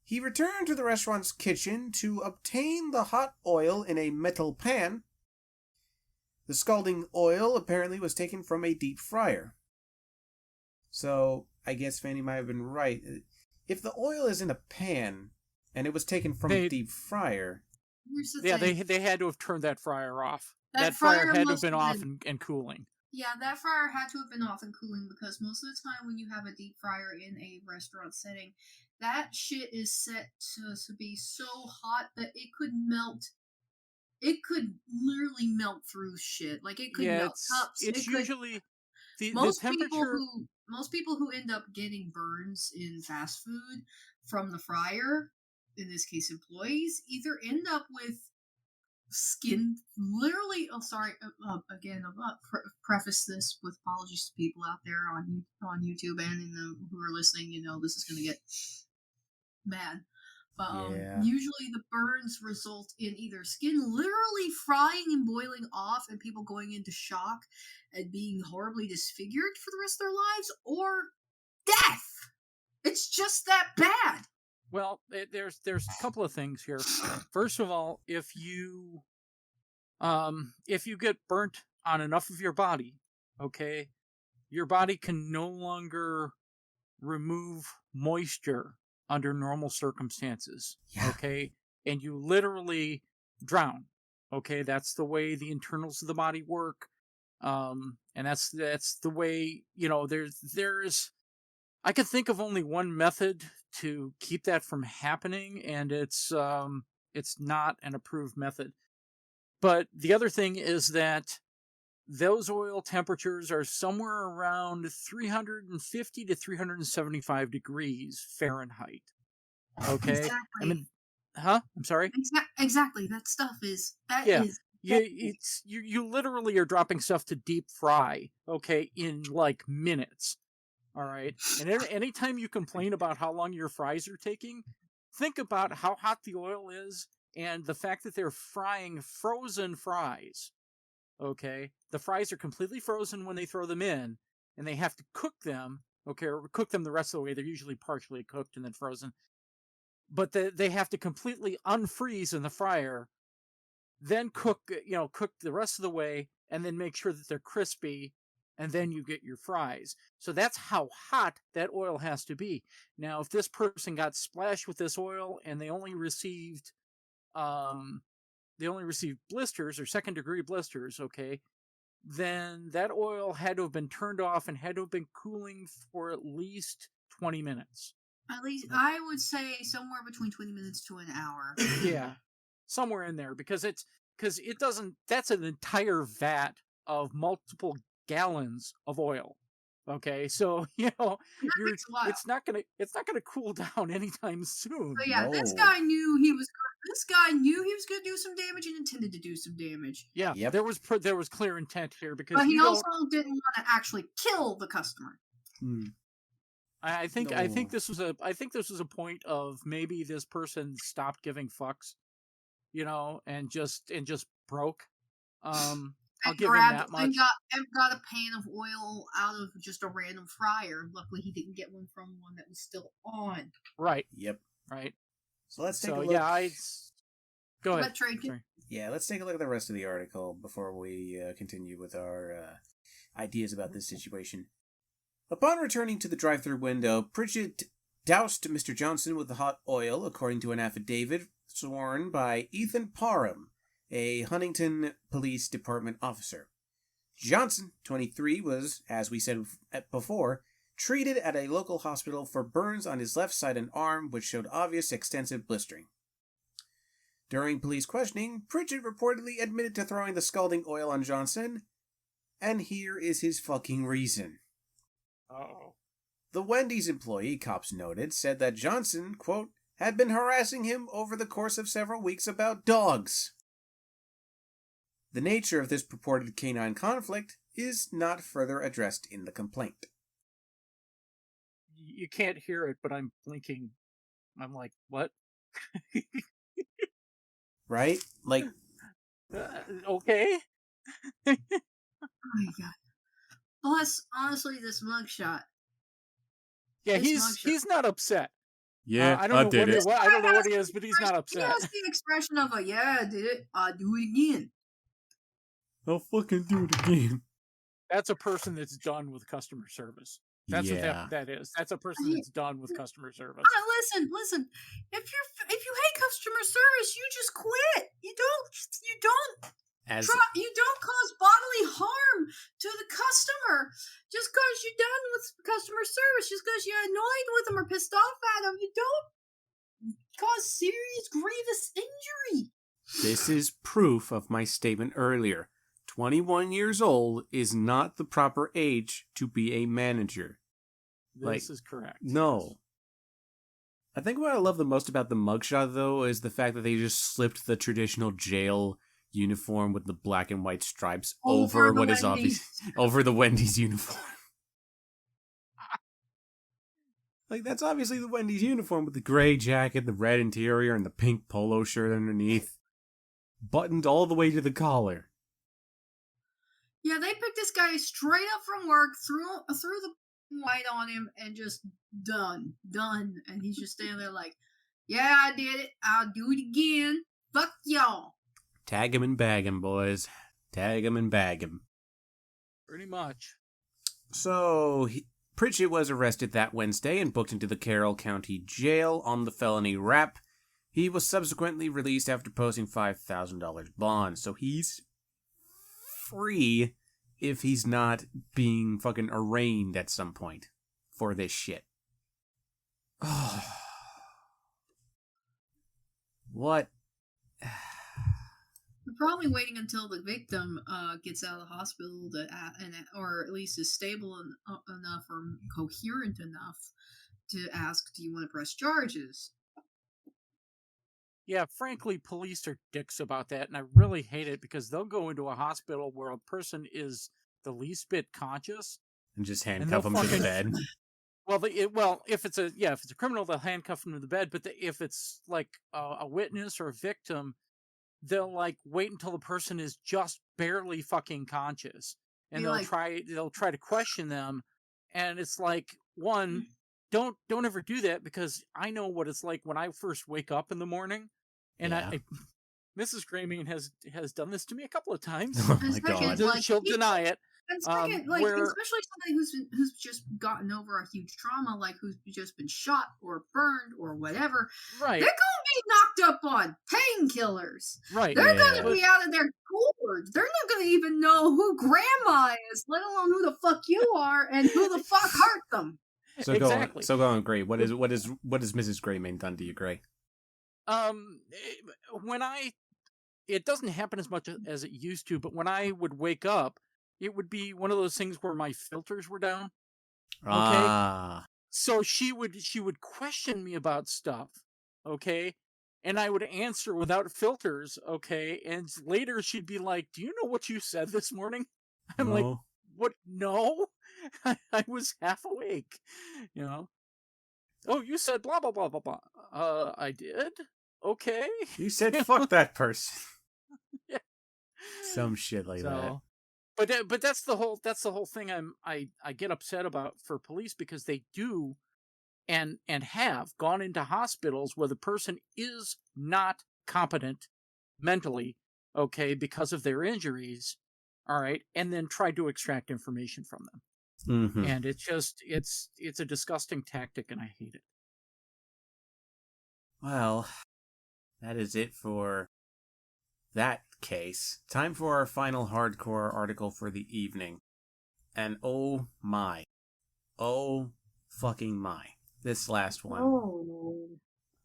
he returned to the restaurant's kitchen to obtain the hot oil in a metal pan. The scalding oil apparently was taken from a deep fryer. So, I guess Fanny might have been right. If the oil is in a pan, and it was taken from a deep fryer... Yeah, they had to have turned that fryer off. That fryer had to have been off and cooling. Yeah, that fryer had to have been off and cooling, because most of the time when you have a deep fryer in a restaurant setting, that shit is set to be so hot that it could melt. It could literally melt through shit. Like, it could melt cups. It's usually... Most people who most people who end up getting burns in fast food from the fryer, in this case employees, either end up with skin literally. Oh, sorry. Again, I'll preface this with apologies to people out there on YouTube and in the who are listening. This is going to get bad. But Yeah. usually the burns result in either skin literally frying and boiling off and people going into shock and being horribly disfigured for the rest of their lives, or death. It's just that bad. Well, there's a couple of things here. First of all, if you get burnt on enough of your body, okay, your body can no longer remove moisture under normal circumstances. Yeah. Okay, and you literally drown. Okay, that's the way the internals of the body work. And that's the way, there's I could think of only one method to keep that from happening, and it's not an approved method. But the other thing is that those oil temperatures are somewhere around 350 to 375 degrees Fahrenheit. Okay? Exactly. I mean, huh? I'm sorry? Exactly. That stuff is Yeah. You literally are dropping stuff to deep fry, okay, in like minutes. All right. And anytime you complain about how long your fries are taking, think about how hot the oil is and the fact that they're frying frozen fries. Okay. The fries are completely frozen when they throw them in, and they have to cook them. Okay. Or cook them the rest of the way. They're usually partially cooked and then frozen. But they have to completely unfreeze in the fryer, then cook the rest of the way, and then make sure that they're crispy, and then you get your fries. So that's how hot that oil has to be. Now, if this person got splashed with this oil and they only received blisters or second-degree blisters, okay, then that oil had to have been turned off and had to have been cooling for at least 20 minutes. At least I would say somewhere between 20 minutes to an hour. Yeah. Somewhere in there, because it doesn't, that's an entire vat of multiple gallons of oil. Okay, so it's not gonna cool down anytime soon. So yeah, No. this guy knew he was gonna do some damage and intended to do some damage. Yeah, Yep. there was clear intent here, because But he also didn't want to actually kill the customer. I think No. this was a point of maybe this person stopped giving fucks, and just broke. I'll give him that much. And got a pan of oil out of just a random fryer. Luckily, he didn't get one from one that was still on. Right. Yep. Right. So let's take a look. Yeah, go ahead. Sorry. Yeah, let's take a look at the rest of the article before we continue with our ideas about this situation. Upon returning to the drive-thru window, Pritchett doused Mr. Johnson with the hot oil, according to an affidavit sworn by Ethan Parham, a Huntington Police Department officer. Johnson, 23, was, as we said before, treated at a local hospital for burns on his left side and arm, which showed obvious extensive blistering. During police questioning, Pritchett reportedly admitted to throwing the scalding oil on Johnson, and here is his fucking reason. Uh-oh. The Wendy's employee, cops noted, said that Johnson, quote, had been harassing him over the course of several weeks about dogs. The nature of this purported canine conflict is not further addressed in the complaint. You can't hear it, but I'm blinking. I'm like, what? Right? Like, okay. Oh my god. Plus, honestly, this mugshot. Yeah, This he's not upset. Yeah, I don't know did it. I don't know what he is, but he's not He upset. has the expression of yeah, I did it. I'll do it again. I'll fucking do it again. That's a person that's done with customer service. That's what that is. That's a person that's done with customer service. Listen. If you hate customer service, you just quit. You don't cause bodily harm to the customer just because you're done with customer service. Just because you're annoyed with them or pissed off at them, you don't cause serious, grievous injury. This is proof of my statement earlier. 21 years old is not the proper age to be a manager. This is correct. No. I think what I love the most about the mugshot, though, is the fact that they just slipped the traditional jail uniform with the black and white stripes over what is obvious over the Wendy's uniform. Like, that's obviously the Wendy's uniform with the gray jacket, the red interior, and the pink polo shirt underneath. Buttoned all the way to the collar. Yeah, they picked this guy straight up from work, threw the white on him, and just done. And he's just standing there like, yeah, I did it. I'll do it again. Fuck y'all. Tag him and bag him, boys. Tag him and bag him. Pretty much. So, Pritchett was arrested that Wednesday and booked into the Carroll County Jail on the felony rap. He was subsequently released after posting $5,000 bond, so he's free if he's not being fucking arraigned at some point for this shit. What? We're probably waiting until the victim gets out of the hospital or at least is stable enough or coherent enough to ask, do you want to press charges? Yeah, frankly, police are dicks about that, and I really hate it because they'll go into a hospital where a person is the least bit conscious And just handcuff him to the bed. Well, if it's a criminal, they'll handcuff him to the bed. But if it's like a witness or a victim, they'll like wait until the person is just barely fucking conscious, and they'll try to question them. And it's like, one, don't ever do that, because I know what it's like when I first wake up in the morning, and Mrs. Greymane has done this to me a couple of times. Oh my God. She'll deny it. And second, especially somebody who's just gotten over a huge trauma, like who's just been shot or burned or whatever, right? They're gonna be knocked up on painkillers. Right. They're gonna be out of their gourds. They're not gonna even know who grandma is, let alone who the fuck you are and who the fuck hurt them. So exactly. Go on, Gray. What is Mrs. Greymane done to you, Gray? It doesn't happen as much as it used to, but when I would wake up, it would be one of those things where my filters were down. Okay. So she would question me about stuff. Okay. And I would answer without filters. Okay. And later she'd be like, do you know what you said this morning? I'm like, what? No, I was half awake, you know? Oh, you said blah, blah, blah, blah, blah. I did. Okay. You said fuck that person. Yeah. Some shit like that. But that's the whole thing I get upset about for police, because they do and have gone into hospitals where the person is not competent mentally, okay, because of their injuries, all right, and then tried to extract information from them. Mm-hmm. And it's a disgusting tactic, and I hate it. Well, that is it for that case. Time for our final hardcore article for the evening. And oh fucking my, this last one. Oh.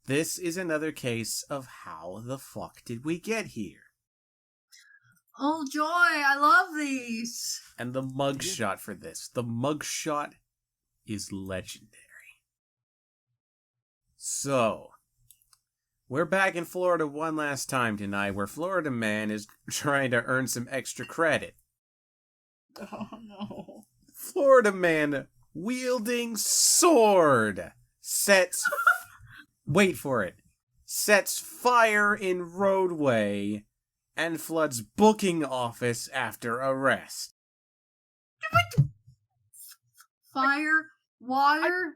This is another case of how the fuck did we get here? Oh joy, I love these. And the mugshot for this. The mugshot is legendary. So, we're back in Florida one last time tonight, where Florida man is trying to earn some extra credit. Oh no. Florida man wielding sword sets wait for it. Sets fire in roadway and floods booking office after arrest. Fire, water,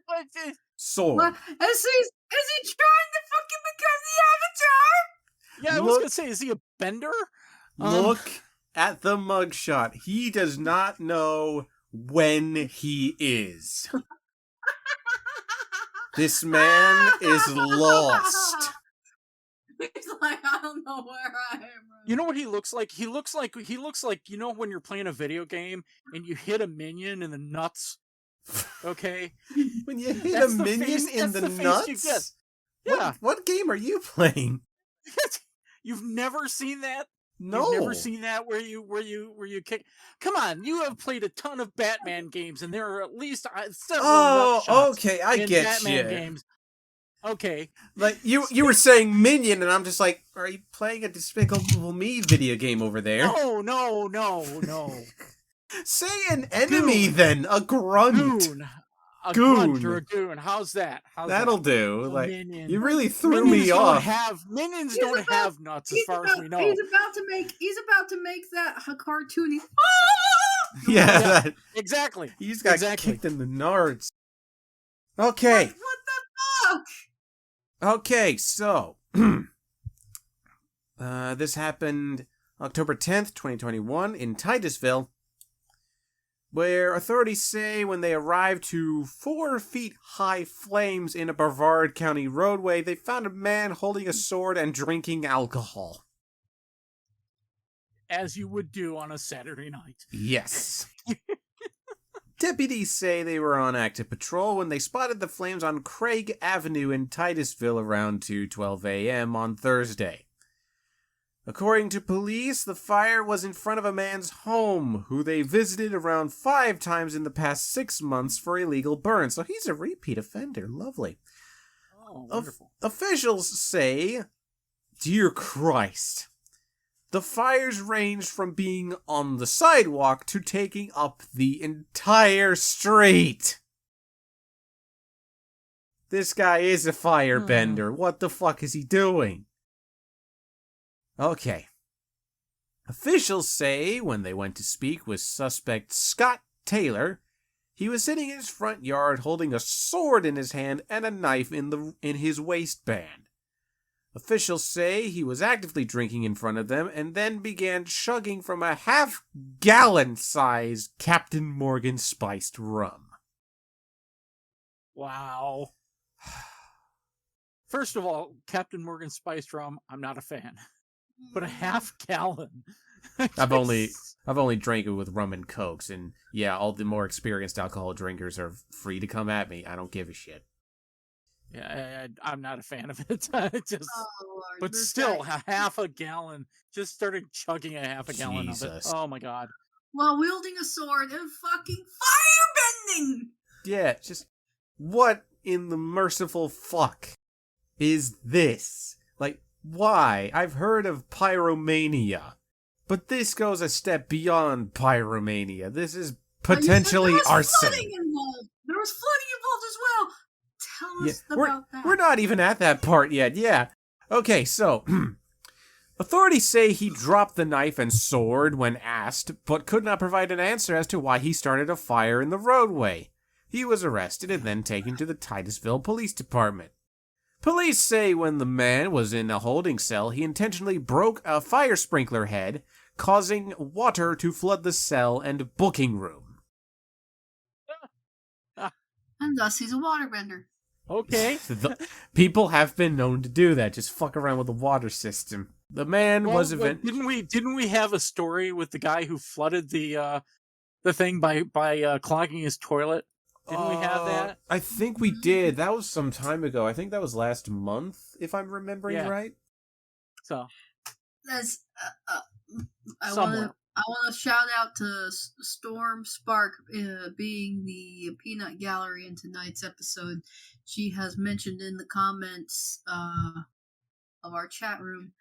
Sword. what? Is he trying to fucking become the Avatar? Yeah, I was gonna say, is he a bender? Look at the mugshot. He does not know when he is. This man is lost. He's like, I don't know where I am. You know what he looks like? He looks like, you know, when you're playing a video game and you hit a minion in the nuts. Okay? When you hit a minion in the nuts? Yeah. What game are you playing? You've never seen that? No. You've never seen that where you kick. Come on, you have played a ton of Batman games, and there are at least several nut shots okay, I in get Batman you. games. Okay, Like you were saying Minion, and I'm just like, are you playing a Despicable Me video game over there? no. Say an enemy Goon. then, a grunt. Goon. A grunt or a goon. How's that? That'll do. A like minion. you really threw me off. Minions don't have nuts as far as we know. He's about to make that cartoony. Yeah, exactly. He just got kicked in the nards. Okay. What the fuck? Okay, so this happened October 10th, 2021 in Titusville, where authorities say when they arrived to 4 feet high flames in a Brevard County roadway, they found a man holding a sword and drinking alcohol. As you would do on a Saturday night. Yes. Deputies say they were on active patrol when they spotted the flames on Craig Avenue in Titusville around 2:12 a.m. on Thursday. According to police, the fire was in front of a man's home, who they visited around 5 times in the past 6 months for illegal burns. So he's a repeat offender. Lovely. Oh, wonderful. Officials say, dear Christ, the fires ranged from being on the sidewalk to taking up the entire street. This guy is a firebender. What the fuck is he doing? Okay. Officials say when they went to speak with suspect Scott Taylor, he was sitting in his front yard holding a sword in his hand and a knife in his waistband. Officials say he was actively drinking in front of them and then began chugging from a half-gallon-sized Captain Morgan spiced rum. Wow. First of all, Captain Morgan spiced rum, I'm not a fan. But a half gallon. I've only drank it with rum and cokes, and yeah, all the more experienced alcohol drinkers are free to come at me. I don't give a shit. Yeah, I'm not a fan of it. Lord, but still, half a gallon. Just started chugging a half a gallon of it. Oh my god. While wielding a sword and fucking firebending! Yeah, just what in the merciful fuck is this? Like, why? I've heard of pyromania, but this goes a step beyond pyromania. This is potentially arson. There was flooding involved as well. Tell us about that. We're not even at that part yet, yeah. Okay, so, authorities say he dropped the knife and sword when asked, but could not provide an answer as to why he started a fire in the roadway. He was arrested and then taken to the Titusville Police Department. Police say when the man was in a holding cell, he intentionally broke a fire sprinkler head, causing water to flood the cell and booking room. And thus he's a waterbender. Okay. People have been known to do that, just fuck around with the water system. The man was didn't we have a story with the guy who flooded the thing by clogging his toilet? Didn't we have that? I think we did. That was some time ago. I think that was last month, if I'm remembering right. So that's I want to shout out to Storm Spark, being the peanut gallery in tonight's episode. She has mentioned in the comments of our chat room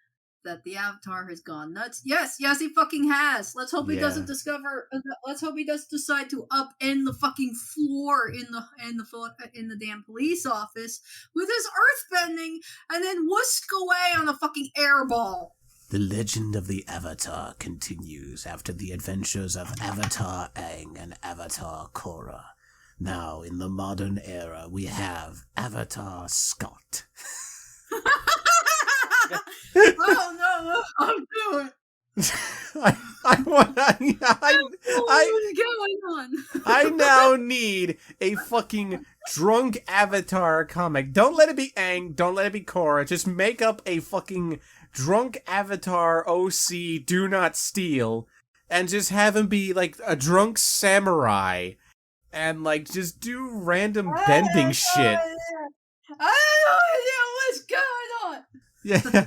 that the Avatar has gone nuts. Yes, he fucking has. Let's hope he doesn't discover. Let's hope he doesn't decide to upend the fucking floor in the damn police office with his earthbending, and then whisk away on a fucking airball. The legend of the Avatar continues after the adventures of Avatar Aang and Avatar Korra. Now, in the modern era, we have Avatar Scott. Oh no, I'm doing. I now need a fucking drunk Avatar comic. Don't let it be Aang. Don't let it be Korra. Just make up a fucking drunk Avatar OC Do Not Steal, and just have him be like a drunk samurai, and like just do random bending shit. I have no idea what's going on. Yeah.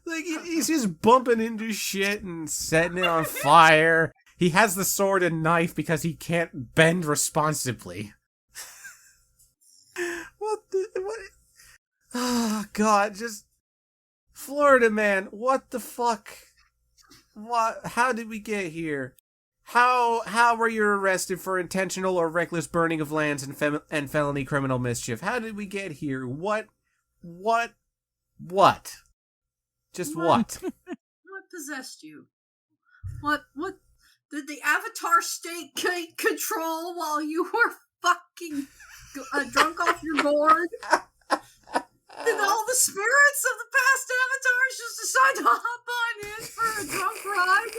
Like, he's just bumping into shit and setting it on fire. He has the sword and knife because he can't bend responsibly. What? Oh, God, just... Florida man, what the fuck? What? How did we get here? How were you arrested for intentional or reckless burning of lands and felony criminal mischief? How did we get here? What? Just what? What possessed you? What did the Avatar state take control while you were fucking drunk off your gourd? Did all the spirits of the past avatars just decide to hop on in for a drunk ride?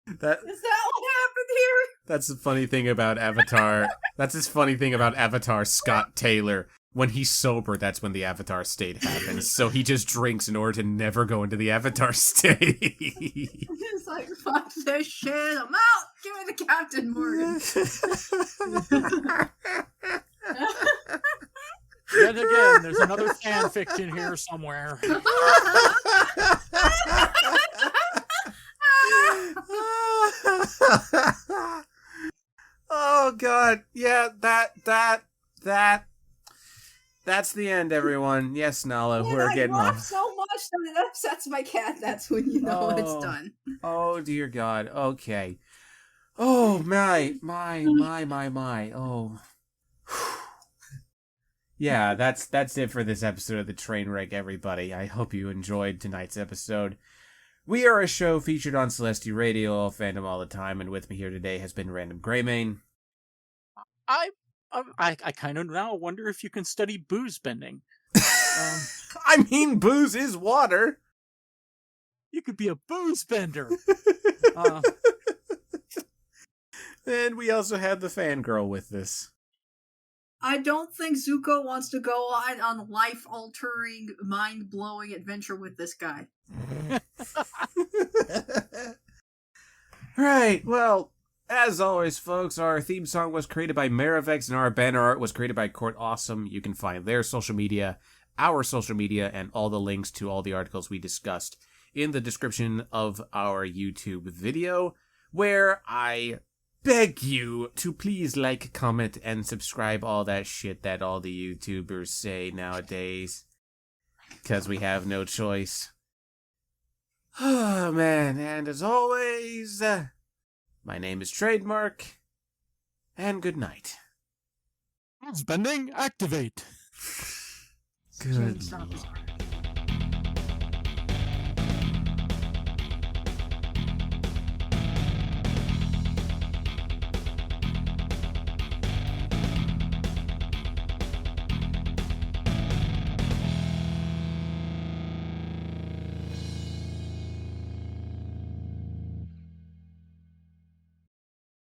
Is that what happened here? That's the funny thing about Avatar. That's his funny thing about Avatar Scott Taylor. When he's sober, that's when the Avatar state happens. So he just drinks in order to never go into the Avatar state. It's like, fuck this shit, I'm out! Give me the Captain Morgan. Yet again, there's another fan fiction here somewhere. Oh, God. Yeah, that's the end, everyone. Yes, Nala, we're getting off. So much that it upsets my cat. That's when you know it's done. Oh, dear God. Okay. Oh, my. Oh. Yeah, that's it for this episode of the Trainwreck, everybody. I hope you enjoyed tonight's episode. We are a show featured on Celestia Radio, all fandom all the time, and with me here today has been RandomGreymane. I kind of now wonder if you can study booze bending. I mean, booze is water. You could be a booze bender. And we also have the fangirl with us. I don't think Zuko wants to go on a life-altering, mind-blowing adventure with this guy. Right, well, as always, folks, our theme song was created by Marivex, and our banner art was created by Court Awesome. You can find their social media, our social media, and all the links to all the articles we discussed in the description of our YouTube video, where I beg you to please like, comment, and subscribe, all that shit that all the YouTubers say nowadays, because we have no choice. Oh, man, and as always, my name is Trademark, and good night. Booze bending, activate. Good Lord.